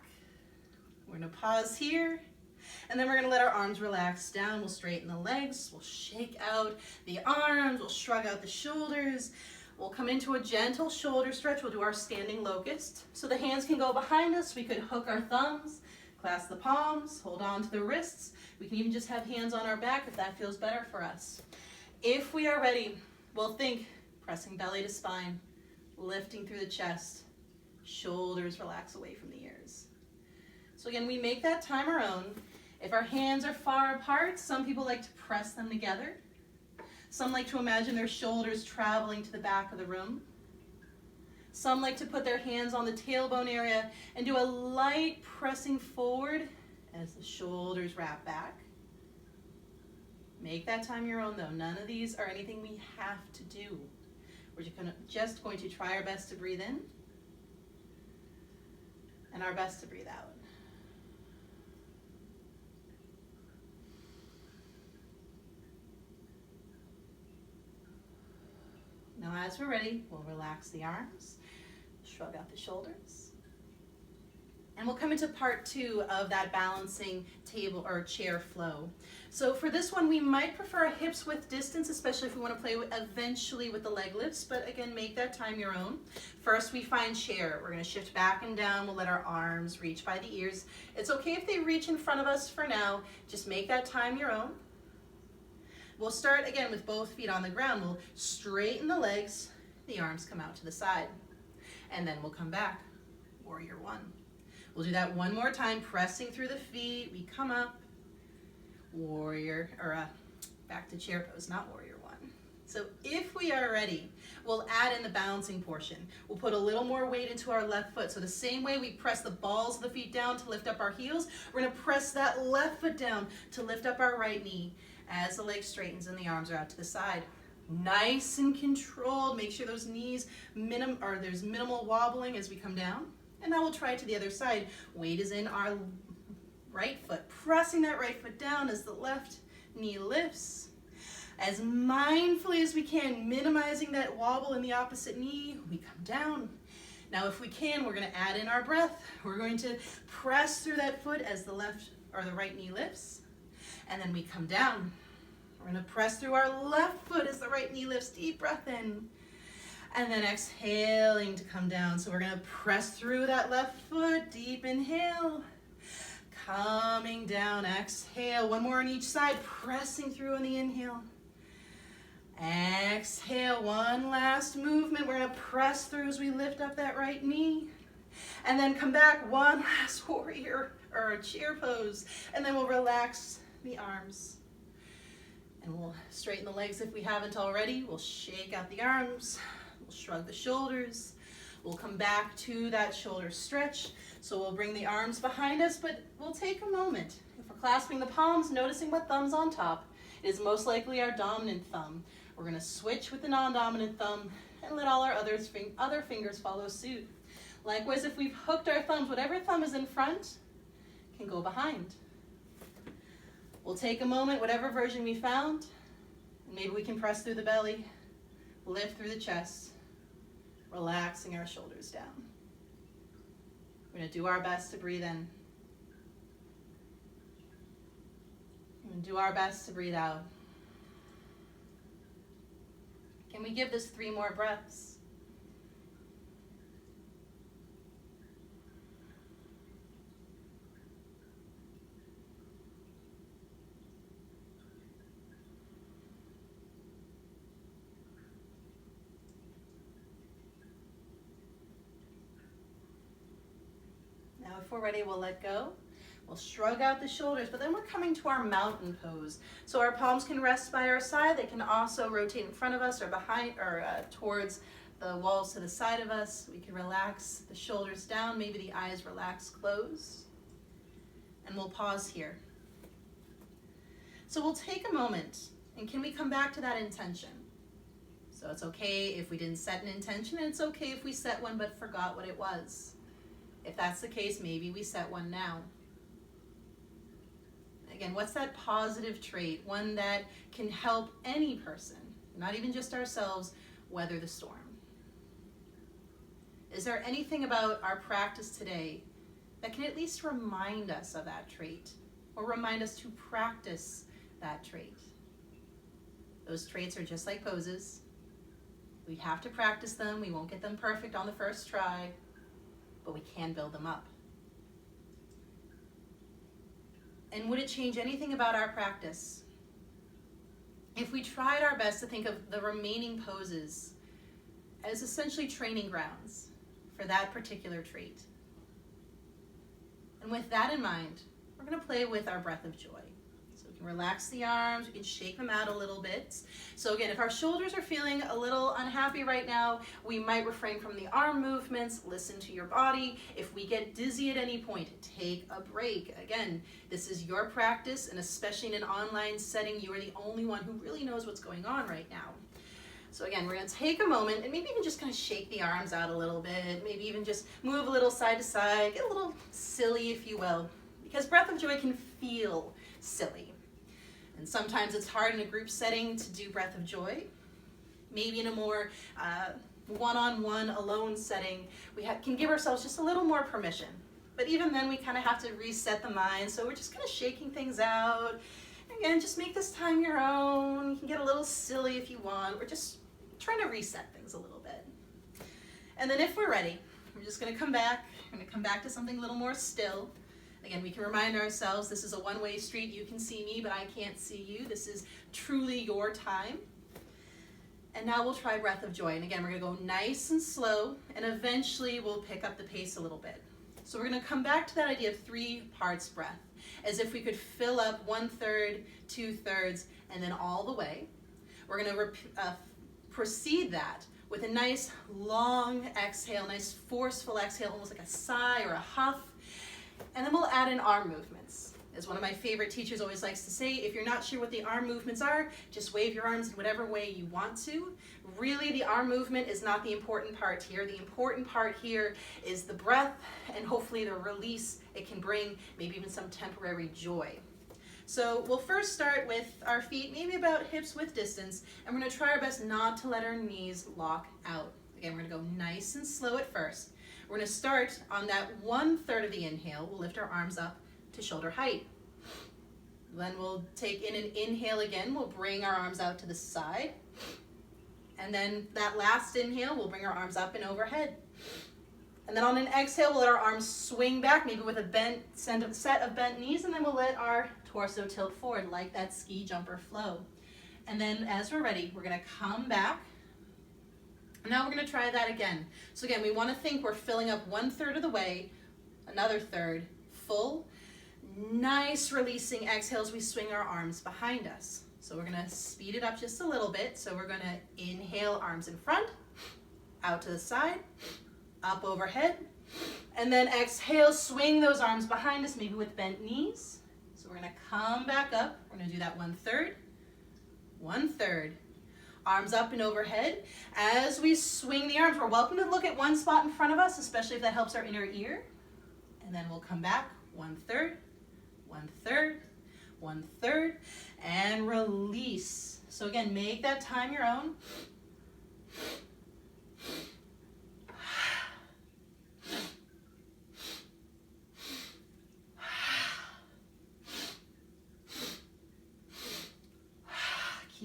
We're going to pause here. And then we're going to let our arms relax down. We'll straighten the legs. We'll shake out the arms. We'll shrug out the shoulders. We'll come into a gentle shoulder stretch. We'll do our standing locust. So the hands can go behind us. We could hook our thumbs, clasp the palms, hold on to the wrists. We can even just have hands on our back if that feels better for us. If we are ready, we'll think pressing belly to spine, lifting through the chest, shoulders relax away from the ears. So again, we make that time our own. If our hands are far apart, some people like to press them together. Some like to imagine their shoulders traveling to the back of the room. Some like to put their hands on the tailbone area and do a light pressing forward as the shoulders wrap back. Make that time your own though. None of these are anything we have to do. We're just going to try our best to breathe in and our best to breathe out. Now as we're ready, we'll relax the arms, shrug out the shoulders. And we'll come into part 2 of that balancing table or chair flow. So for this one, we might prefer a hips width distance, especially if we want to play eventually with the leg lifts, but again, make that time your own. First, we find chair. We're going to shift back and down. We'll let our arms reach by the ears. It's okay if they reach in front of us for now. Just make that time your own. We'll start again with both feet on the ground. We'll straighten the legs. The arms come out to the side. And then we'll come back. Warrior 1. We'll do that one more time, pressing through the feet. We come up, warrior, or back to chair pose, not warrior 1. So if we are ready, we'll add in the balancing portion. We'll put a little more weight into our left foot. So the same way we press the balls of the feet down to lift up our heels, we're gonna press that left foot down to lift up our right knee as the leg straightens and the arms are out to the side. Nice and controlled. Make sure those knees, there's minimal wobbling as we come down. And now we'll try it to the other side. Weight is in our right foot, pressing that right foot down as the left knee lifts. As mindfully as we can, minimizing that wobble in the opposite knee, we come down. Now if we can, we're gonna add in our breath. We're going to press through that foot as the right knee lifts. And then we come down. We're gonna press through our left foot as the right knee lifts. Deep breath in. And then exhaling to come down. So we're gonna press through that left foot, deep inhale. Coming down, exhale. One more on each side, pressing through on the inhale. Exhale, one last movement. We're gonna press through as we lift up that right knee. And then come back, one last warrior or a chair pose. And then we'll relax the arms. And we'll straighten the legs if we haven't already. We'll shake out the arms. We'll shrug the shoulders. We'll come back to that shoulder stretch. So we'll bring the arms behind us, but we'll take a moment. If we're clasping the palms, noticing what thumb's on top, it is most likely our dominant thumb. We're gonna switch with the non-dominant thumb and let all our other fingers follow suit. Likewise, if we've hooked our thumbs, whatever thumb is in front can go behind. We'll take a moment, whatever version we found, and maybe we can press through the belly, lift through the chest, relaxing our shoulders down. We're gonna do our best to breathe in. We're gonna do our best to breathe out. Can we give this 3 more breaths? Now, if we're ready, we'll let go. We'll shrug out the shoulders, but then we're coming to our mountain pose. So our palms can rest by our side. They can also rotate in front of us or behind or towards the walls to the side of us. We can relax the shoulders down, maybe the eyes relax closed. And we'll pause here. So we'll take a moment, and can we come back to that intention? So it's okay if we didn't set an intention, and it's okay if we set one but forgot what it was. If that's the case, maybe we set one now. Again, what's that positive trait? One that can help any person, not even just ourselves, weather the storm. Is there anything about our practice today that can at least remind us of that trait or remind us to practice that trait? Those traits are just like poses. We have to practice them. We won't get them perfect on the first try, but we can build them up. And would it change anything about our practice if we tried our best to think of the remaining poses as essentially training grounds for that particular trait? And with that in mind, we're going to play with our breath of joy. So we can relax the arms, we can shake them out a little bit. So again, if our shoulders are feeling a little unhappy right now, we might refrain from the arm movements, listen to your body. If we get dizzy at any point, take a break. Again, this is your practice, and especially in an online setting, you are the only one who really knows what's going on right now. So again, we're gonna take a moment and maybe even just kind of shake the arms out a little bit, maybe even just move a little side to side, get a little silly, if you will, because breath of joy can feel silly. And sometimes it's hard in a group setting to do breath of joy. maybe in a more one-on-one alone setting, we can give ourselves just a little more permission. But even then, we kind of have to reset the mind. So we're just kind of shaking things out. Again, just make this time your own. You can get a little silly if you want. We're just trying to reset things a little bit. And then if we're ready, we're just going to come back. We're going to come back to something a little more still. Again, we can remind ourselves this is a one-way street. You can see me, but I can't see you. This is truly your time. And now we'll try breath of joy. And again, we're going to go nice and slow, and eventually we'll pick up the pace a little bit. So we're going to come back to that idea of 3 parts breath, as if we could fill up 1/3, 2/3, and then all the way. We're going to proceed that with a nice long exhale, nice forceful exhale, almost like a sigh or a huff. And then we'll add in arm movements. As one of my favorite teachers always likes to say, if you're not sure what the arm movements are, just wave your arms in whatever way you want to. Really, the arm movement is not the important part here. The important part here is the breath and hopefully the release it can bring, maybe even some temporary joy. So we'll first start with our feet maybe about hips width distance, and we're going to try our best not to let our knees lock out. Again, we're going to go nice and slow at first. We're going to start on that 1/3 of the inhale. We'll lift our arms up to shoulder height. Then we'll take in an inhale again. We'll bring our arms out to the side. And then that last inhale, we'll bring our arms up and overhead. And then on an exhale, we'll let our arms swing back, maybe with a set of bent knees, and then we'll let our torso tilt forward like that ski jumper flow. And then as we're ready, we're going to come back. Now we're going to try that again. So again, we want to think we're filling up 1/3 of the way, another third, full. Nice releasing exhales, we swing our arms behind us. So we're going to speed it up just a little bit. So we're going to inhale, arms in front, out to the side, up overhead, and then exhale, swing those arms behind us, maybe with bent knees. So we're going to come back up. We're going to do that 1/3, 1/3. Arms up and overhead. As we swing the arms, we're welcome to look at one spot in front of us, especially if that helps our inner ear. And then we'll come back 1/3, 1/3, 1/3, and release. So again, make that time your own.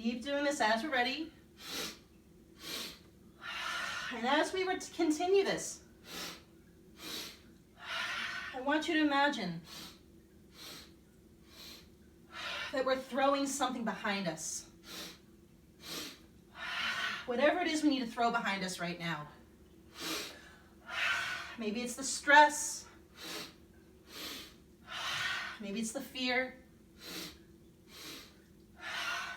Keep doing this as we're ready. And as we continue this, I want you to imagine that we're throwing something behind us. Whatever it is we need to throw behind us right now. Maybe it's the stress. Maybe it's the fear.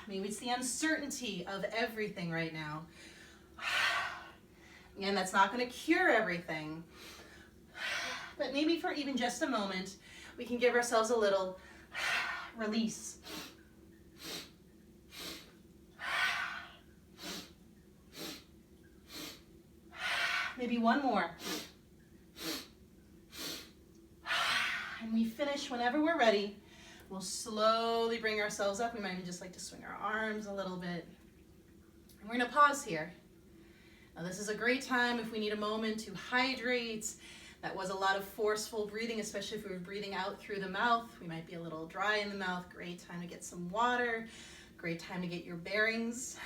Maybe it's the uncertainty of everything right now. Again, that's not going to cure everything. But maybe for even just a moment, we can give ourselves a little release. Maybe one more. And we finish whenever we're ready. We'll slowly bring ourselves up. We might even just like to swing our arms a little bit. And we're going to pause here. Now this is a great time if we need a moment to hydrate. That was a lot of forceful breathing, especially if we were breathing out through the mouth. We might be a little dry in the mouth. Great time to get some water. Great time to get your bearings,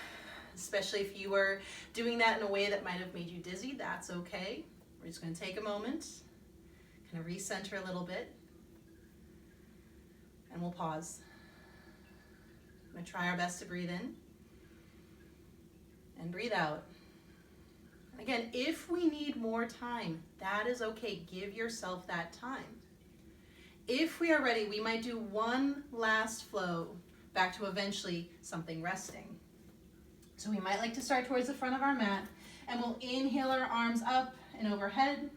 especially if you were doing that in a way that might have made you dizzy. That's okay. We're just going to take a moment, kind of recenter a little bit. And we'll pause. I'm going to try our best to breathe in and breathe out. And again, if we need more time, that is okay. Give yourself that time. If we are ready, we might do one last flow back to eventually something resting. So we might like to start towards the front of our mat, and we'll inhale our arms up and overhead,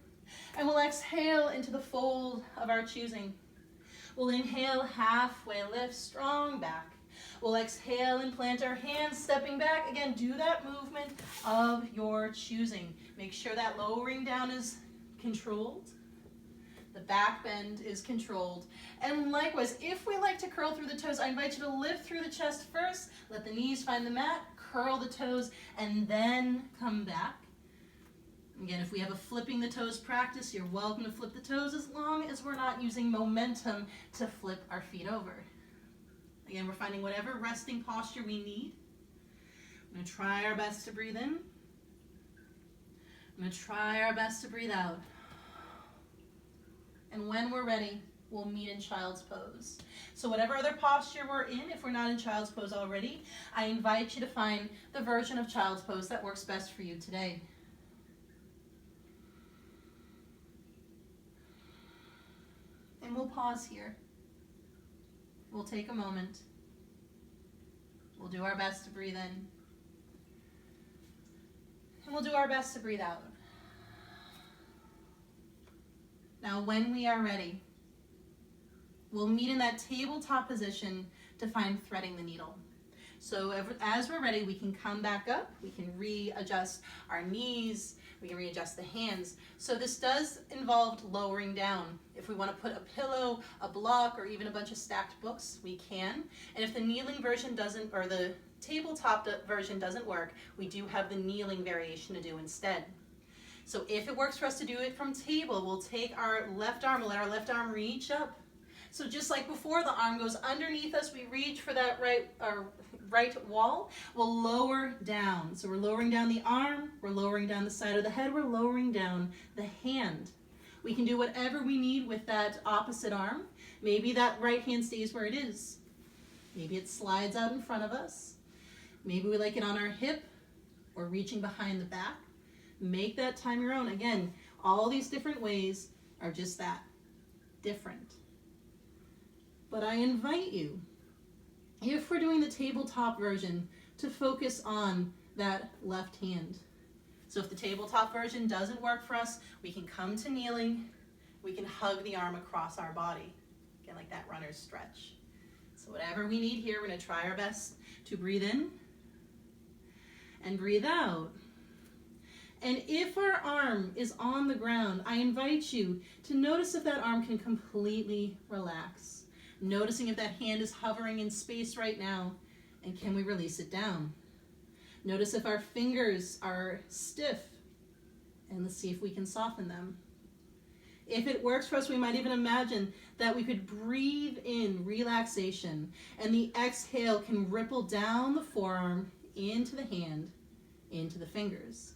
and we'll exhale into the fold of our choosing. We'll inhale, halfway lift, strong back. We'll exhale and plant our hands, stepping back. Again, do that movement of your choosing. Make sure that lowering down is controlled. The back bend is controlled. And likewise, if we like to curl through the toes, I invite you to lift through the chest first. Let the knees find the mat. curl the toes and then come back. Again, if we have a flipping the toes practice, you're welcome to flip the toes as long as we're not using momentum to flip our feet over. Again, we're finding whatever resting posture we need. I'm going to try our best to breathe in. I'm going to try our best to breathe out. And when we're ready, we'll meet in child's pose. So whatever other posture we're in, if we're not in child's pose already, I invite you to find the version of child's pose that works best for you today. And we'll pause here. We'll take a moment. We'll do our best to breathe in. And we'll do our best to breathe out. Now, when we are ready, we'll meet in that tabletop position to find threading the needle. So as we're ready, we can come back up, we can readjust our knees, we can readjust the hands. So this does involve lowering down. If we want to put a pillow, a block, or even a bunch of stacked books, we can. And if the kneeling version doesn't, or the tabletop version doesn't work, we do have the kneeling variation to do instead. So if it works for us to do it from table, we'll take our left arm, we'll let our left arm reach up. So just like before, the arm goes underneath us, we reach for that right wall, we'll lower down. So we're lowering down the arm, we're lowering down the side of the head, we're lowering down the hand. We can do whatever we need with that opposite arm. Maybe that right hand stays where it is. Maybe it slides out in front of us. Maybe we like it on our hip or reaching behind the back. Make that time your own. Again, all these different ways are just that, different. But I invite you, if we're doing the tabletop version, to focus on that left hand. So if the tabletop version doesn't work for us, we can come to kneeling, we can hug the arm across our body, again, like that runner's stretch. So whatever we need here, we're going to try our best to breathe in and breathe out. And if our arm is on the ground, I invite you to notice if that arm can completely relax. Noticing if that hand is hovering in space right now, and can we release it down? Notice if our fingers are stiff, and let's see if we can soften them. If it works for us, we might even imagine that we could breathe in relaxation, and the exhale can ripple down the forearm, into the hand, into the fingers.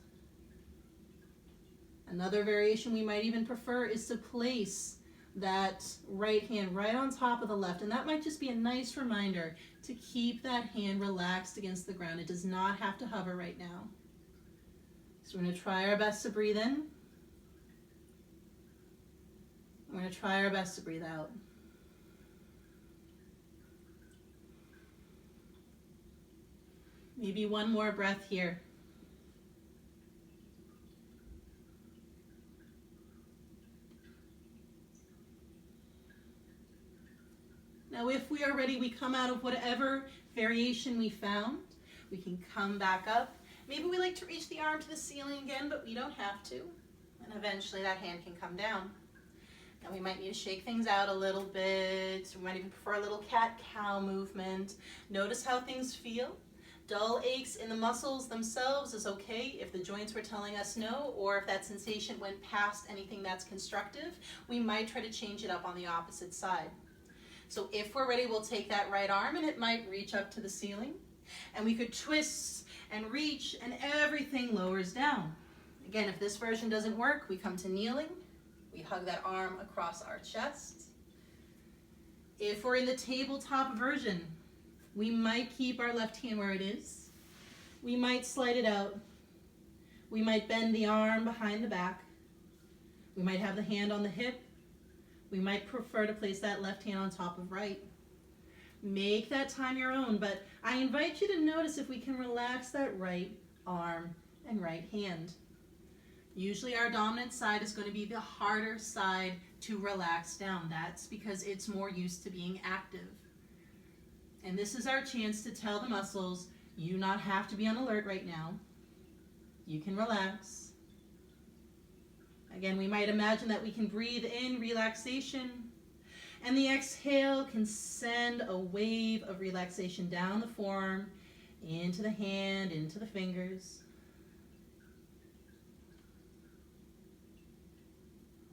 Another variation we might even prefer is to place that right hand right on top of the left, and that might just be a nice reminder to keep that hand relaxed against the ground. It does not have to hover right now. So we're going to try our best to breathe in. We're going to try our best to breathe out. Maybe one more breath here. Now, if we are ready, we come out of whatever variation we found. We can come back up. Maybe we like to reach the arm to the ceiling again, but we don't have to. And eventually that hand can come down. Now we might need to shake things out a little bit. We might even prefer a little cat-cow movement. Notice how things feel. Dull aches in the muscles themselves is okay if the joints were telling us no, or if that sensation went past anything that's constructive, we might try to change it up on the opposite side. So if we're ready, we'll take that right arm and it might reach up to the ceiling. And we could twist and reach and everything lowers down. Again, if this version doesn't work, we come to kneeling. We hug that arm across our chest. If we're in the tabletop version, we might keep our left hand where it is. We might slide it out. We might bend the arm behind the back. We might have the hand on the hip. We might prefer to place that left hand on top of right. Make that time your own, but I invite you to notice if we can relax that right arm and right hand. Usually our dominant side is going to be the harder side to relax down. That's because it's more used to being active. And this is our chance to tell the muscles, you not have to be on alert right now. You can relax. Again, we might imagine that we can breathe in relaxation, and the exhale can send a wave of relaxation down the forearm, into the hand, into the fingers.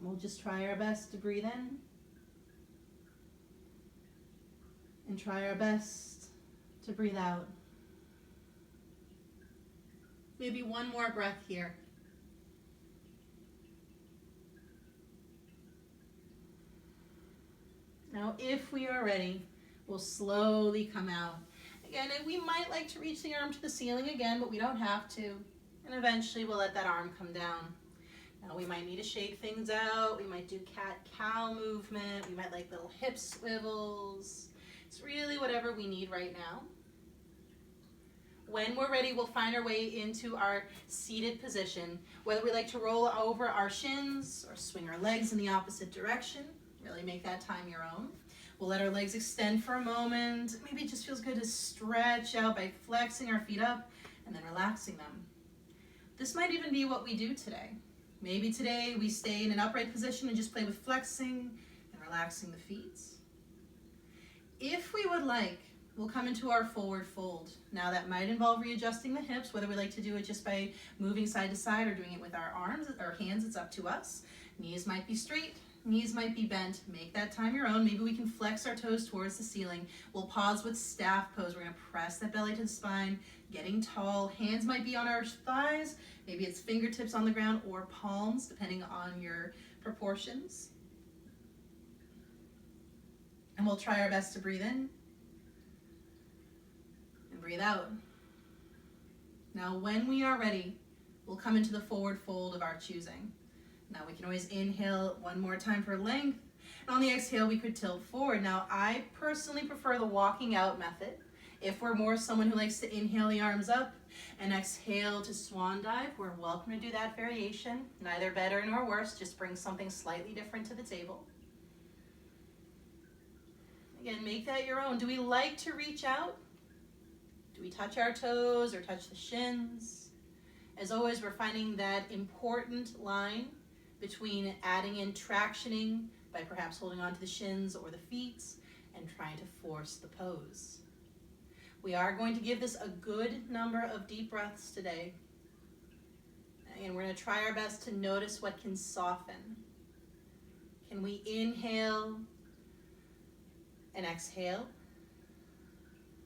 We'll just try our best to breathe in and try our best to breathe out. Maybe one more breath here. Now, if we are ready, we'll slowly come out. Again, we might like to reach the arm to the ceiling again, but we don't have to. And eventually we'll let that arm come down. Now we might need to shake things out. We might do cat-cow movement. We might like little hip swivels. It's really whatever we need right now. When we're ready, we'll find our way into our seated position. Whether we like to roll over our shins or swing our legs in the opposite direction, really make that time your own. We'll let our legs extend for a moment. Maybe it just feels good to stretch out by flexing our feet up and then relaxing them. This might even be what we do today. Maybe today we stay in an upright position and just play with flexing and relaxing the feet. If we would like, we'll come into our forward fold. Now that might involve readjusting the hips, whether we like to do it just by moving side to side or doing it with our arms or hands, it's up to us. Knees might be straight, knees might be bent. Make that time your own. Maybe we can flex our toes towards the ceiling. We'll pause with staff pose. We're gonna press that belly to the spine, getting tall. Hands might be on our thighs. Maybe it's fingertips on the ground or palms, depending on your proportions. And we'll try our best to breathe in and breathe out. Now, when we are ready, we'll come into the forward fold of our choosing. Now we can always inhale one more time for length. And on the exhale, we could tilt forward. Now, I personally prefer the walking out method. If we're more someone who likes to inhale the arms up and exhale to swan dive, we're welcome to do that variation. Neither better nor worse, just bring something slightly different to the table. Again, make that your own. Do we like to reach out? Do we touch our toes or touch the shins? As always, we're finding that important line between adding in tractioning by perhaps holding onto the shins or the feet and trying to force the pose. We are going to give this a good number of deep breaths today. And we're going to try our best to notice what can soften. Can we inhale and exhale?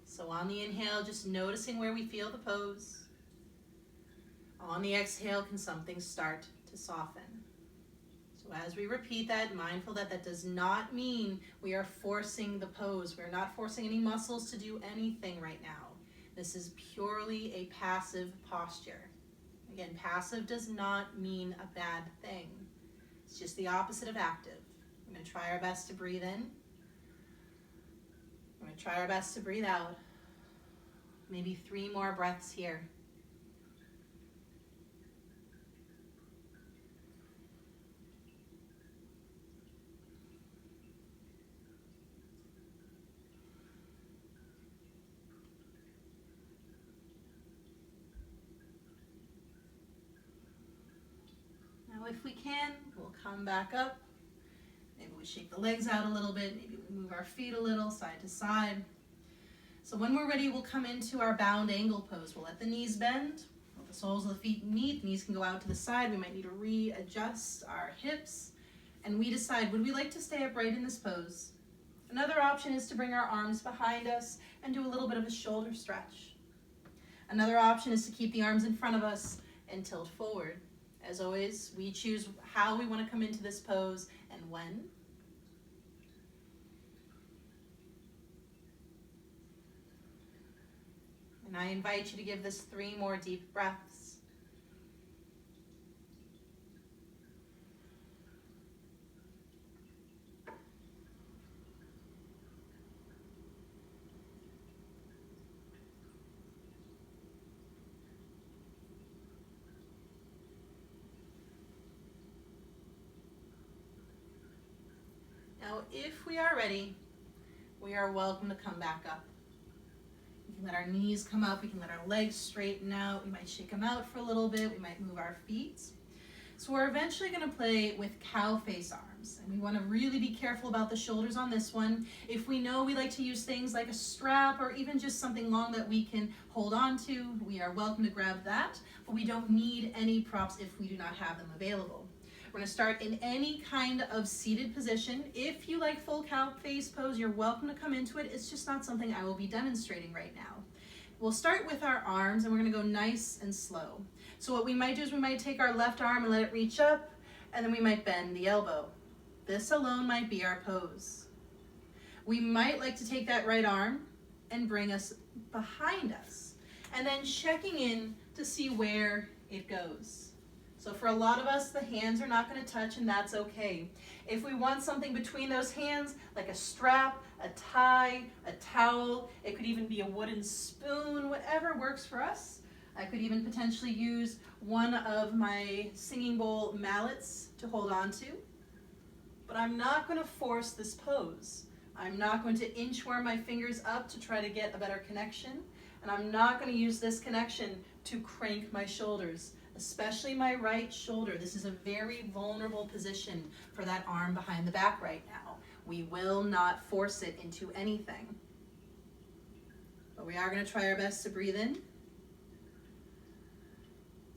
So on the inhale, just noticing where we feel the pose. On the exhale, can something start to soften? So as we repeat that, mindful that that does not mean we are forcing the pose. We're not forcing any muscles to do anything right now. This is purely a passive posture. Again, passive does not mean a bad thing. It's just the opposite of active. We're going to try our best to breathe in. We're going to try our best to breathe out. Maybe 3 more breaths here. Now, if we can, we'll come back up. Maybe we shake the legs out a little bit. Maybe we move our feet a little side to side. So when we're ready, we'll come into our bound angle pose. We'll let the knees bend, let the soles of the feet meet. The knees can go out to the side. We might need to readjust our hips. And we decide, would we like to stay upright in this pose? Another option is to bring our arms behind us and do a little bit of a shoulder stretch. Another option is to keep the arms in front of us and tilt forward. As always, we choose how we want to come into this pose and when. And I invite you to give this 3 more deep breaths. Now, if we are ready, we are welcome to come back up. We can let our knees come up. We can let our legs straighten out. We might shake them out for a little bit. We might move our feet. So we're eventually going to play with cow face arms, and we want to really be careful about the shoulders on this one. If we know we like to use things like a strap or even just something long that we can hold on to, we are welcome to grab that, but we don't need any props if we do not have them available. We're going to start in any kind of seated position. If you like full cow face pose, you're welcome to come into it. It's just not something I will be demonstrating right now. We'll start with our arms, and we're going to go nice and slow. So what we might do is we might take our left arm and let it reach up, and then we might bend the elbow. This alone might be our pose. We might like to take that right arm and bring us behind us, and then checking in to see where it goes. So for a lot of us, the hands are not going to touch, and that's okay. If we want something between those hands, like a strap, a tie, a towel, it could even be a wooden spoon, whatever works for us. I could even potentially use one of my singing bowl mallets to hold on to. But I'm not going to force this pose. I'm not going to inchworm my fingers up to try to get a better connection. And I'm not going to use this connection to crank my shoulders, especially my right shoulder. This is a very vulnerable position for that arm behind the back right now. We will not force it into anything. But we are going to try our best to breathe in.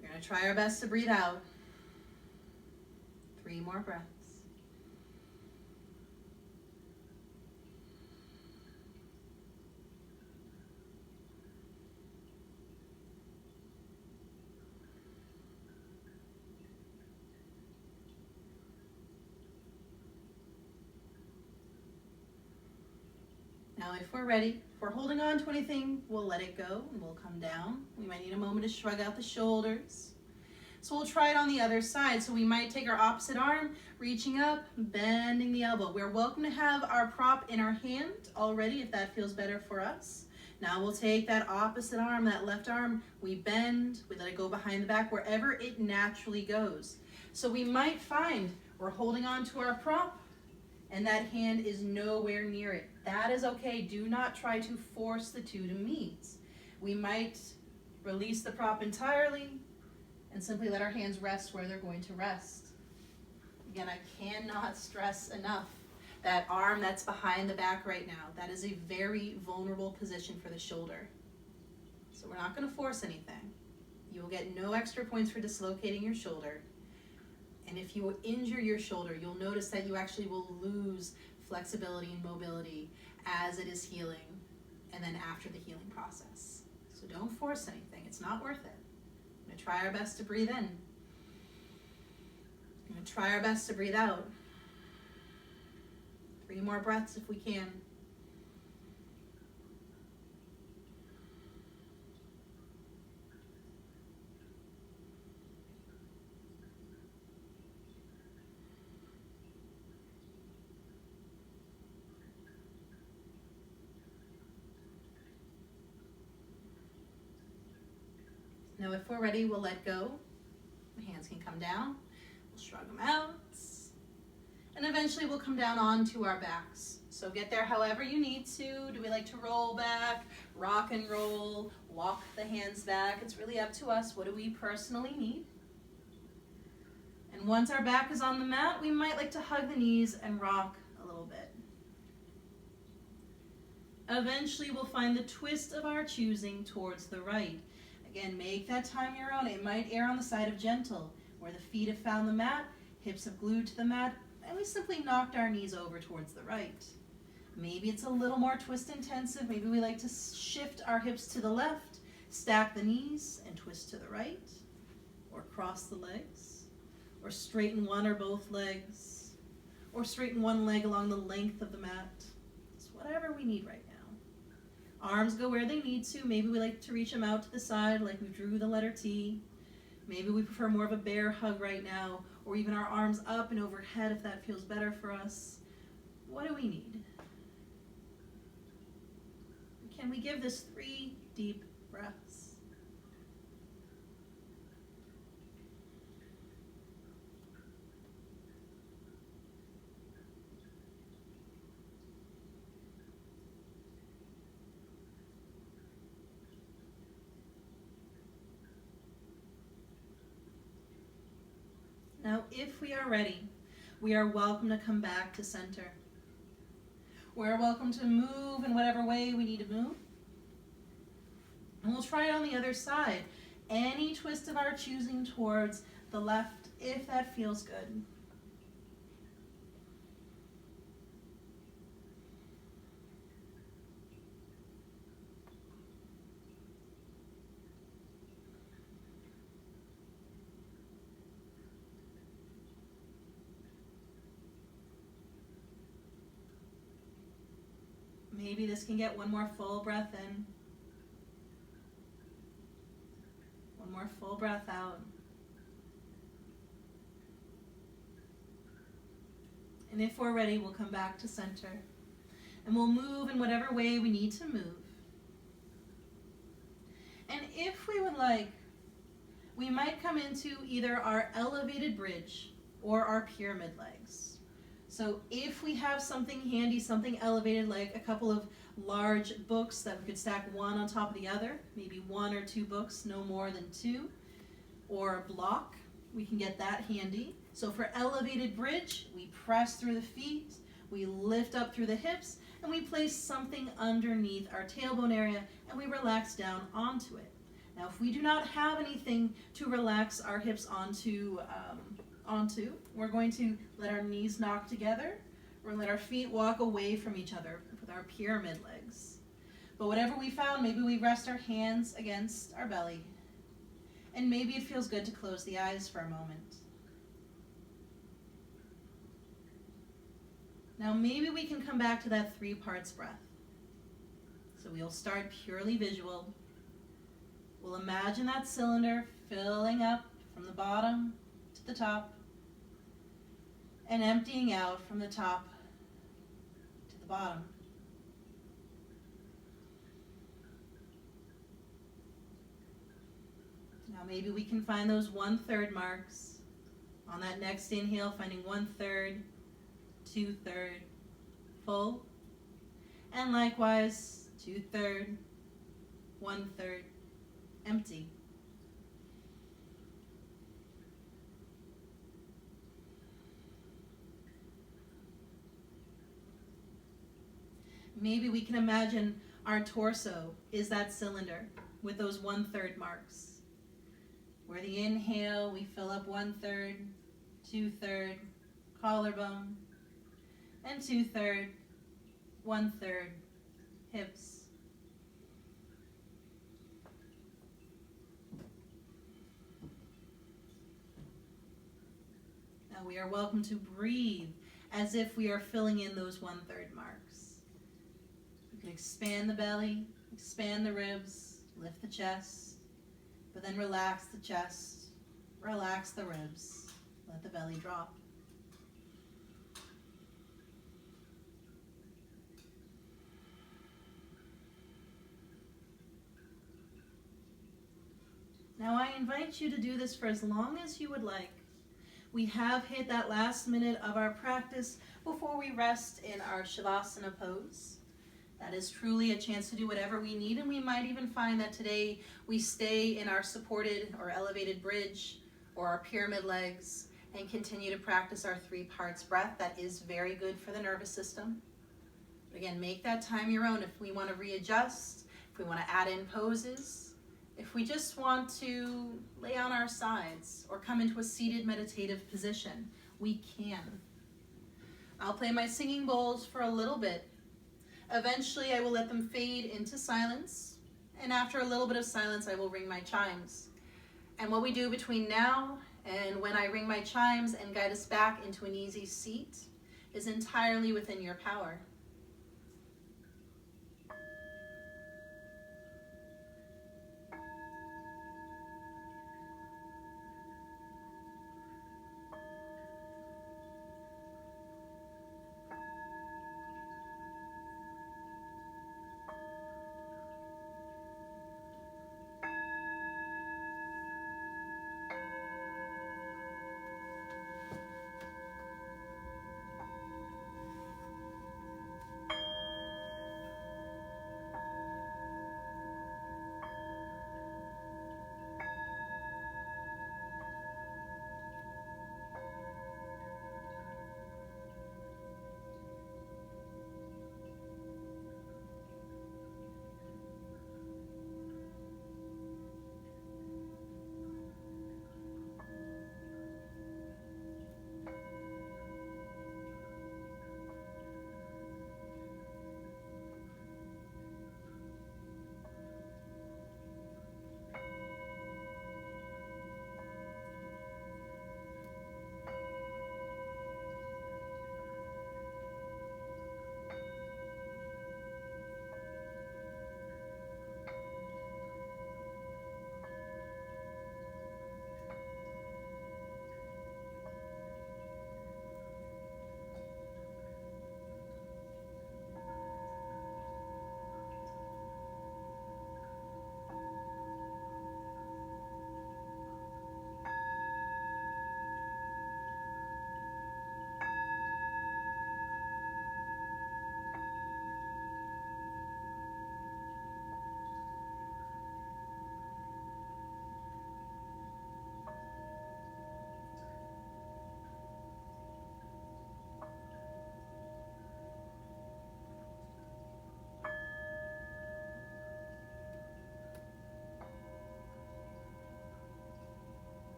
We're going to try our best to breathe out. 3 more breaths. Now if we're ready, if we're holding on to anything, we'll let it go and we'll come down. We might need a moment to shrug out the shoulders. So we'll try it on the other side. So we might take our opposite arm, reaching up, bending the elbow. We're welcome to have our prop in our hand already if that feels better for us. Now we'll take that opposite arm, that left arm, we bend, we let it go behind the back wherever it naturally goes. So we might find we're holding on to our prop and that hand is nowhere near it. That is okay. Do not try to force the two to meet. We might release the prop entirely and simply let our hands rest where they're going to rest. Again, I cannot stress enough that arm that's behind the back right now. That is a very vulnerable position for the shoulder. So we're not going to force anything. You will get no extra points for dislocating your shoulder. And if you injure your shoulder, you'll notice that you actually will lose flexibility and mobility as it is healing and then after the healing process. So don't force anything. It's not worth it. I'm going to try our best to breathe in. I'm going to try our best to breathe out. 3 more breaths if we can. Now if we're ready, we'll let go. The hands can come down. We'll shrug them out. And eventually we'll come down onto our backs. So get there however you need to. Do we like to roll back, rock and roll, walk the hands back? It's really up to us. What do we personally need? And once our back is on the mat, we might like to hug the knees and rock a little bit. Eventually we'll find the twist of our choosing towards the right. Again, make that time your own. It might err on the side of gentle, where the feet have found the mat, hips have glued to the mat, and we simply knocked our knees over towards the right. Maybe it's a little more twist intensive. Maybe we like to shift our hips to the left, stack the knees, and twist to the right, or cross the legs, or straighten one or both legs, or straighten one leg along the length of the mat. It's whatever we need right now. Arms go where they need to. Maybe we like to reach them out to the side like we drew the letter T. Maybe we prefer more of a bear hug right now, or even our arms up and overhead if that feels better for us. What do we need? Can we give this 3 deep breaths? Now, if we are ready, we are welcome to come back to center. We're welcome to move in whatever way we need to move. And we'll try it on the other side. Any twist of our choosing towards the left, if that feels good. Maybe this can get one more full breath in. One more full breath out. And if we're ready, we'll come back to center. And we'll move in whatever way we need to move. And if we would like, we might come into either our elevated bridge or our pyramid legs. So if we have something handy, something elevated, like a couple of large books that we could stack one on top of the other, maybe one or two books, no more than two, or a block, we can get that handy. So for elevated bridge, we press through the feet, we lift up through the hips, and we place something underneath our tailbone area, and we relax down onto it. Now, if we do not have anything to relax our hips onto, we're going to let our knees knock together. We're going to let our feet walk away from each other with our pyramid legs. But whatever we found, maybe we rest our hands against our belly. And maybe it feels good to close the eyes for a moment. Now maybe we can come back to that 3 parts breath. So we'll start purely visual. We'll imagine that cylinder filling up from the bottom to the top and emptying out from the top to the bottom. Now maybe we can find those 1/3 marks on that next inhale, finding 1/3, 2/3 full, and likewise 2/3, 1/3 empty. Maybe we can imagine our torso is that cylinder with those 1/3 marks. Where the inhale, we fill up 1/3, 2/3 collarbone, and 2/3, 1/3 hips. Now we are welcome to breathe as if we are filling in those 1/3 marks. You can expand the belly, expand the ribs, lift the chest, but then relax the chest, relax the ribs, let the belly drop. Now I invite you to do this for as long as you would like. We have hit that last minute of our practice before we rest in our Shavasana pose. That is truly a chance to do whatever we need, and we might even find that today we stay in our supported or elevated bridge or our pyramid legs and continue to practice our 3 parts breath. That is very good for the nervous system. But again, make that time your own. If we want to readjust, if we want to add in poses, if we just want to lay on our sides or come into a seated meditative position, we can. I'll play my singing bowls for a little bit. Eventually, I will let them fade into silence, and after a little bit of silence, I will ring my chimes. And what we do between now and when I ring my chimes and guide us back into an easy seat is entirely within your power.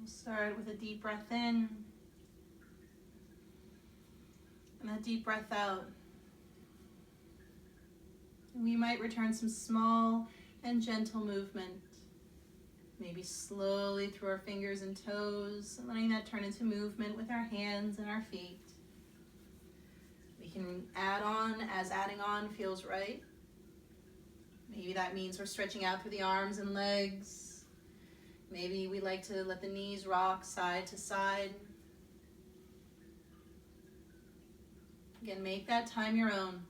We'll start with a deep breath in and a deep breath out. We might return some small and gentle movement, maybe slowly through our fingers and toes, and letting that turn into movement with our hands and our feet. We can add on as adding on feels right. Maybe that means we're stretching out through the arms and legs. Maybe we like to let the knees rock side to side. Again, make that time your own.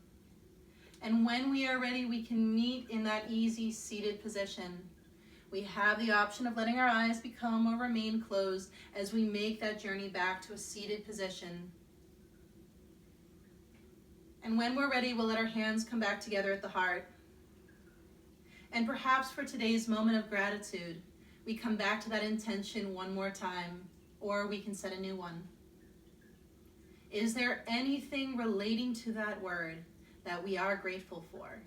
And when we are ready, we can meet in that easy seated position. We have the option of letting our eyes become or remain closed as we make that journey back to a seated position. And when we're ready, we'll let our hands come back together at the heart. And perhaps for today's moment of gratitude, we come back to that intention one more time, or we can set a new one. Is there anything relating to that word that we are grateful for?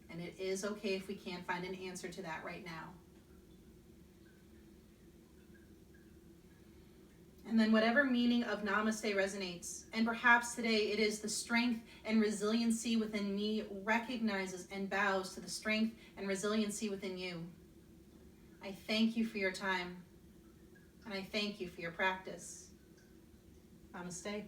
And it is okay if we can't find an answer to that right now. And then whatever meaning of namaste resonates, and perhaps today it is the strength and resiliency within me recognizes and bows to the strength and resiliency within you. I thank you for your time, and I thank you for your practice. Namaste.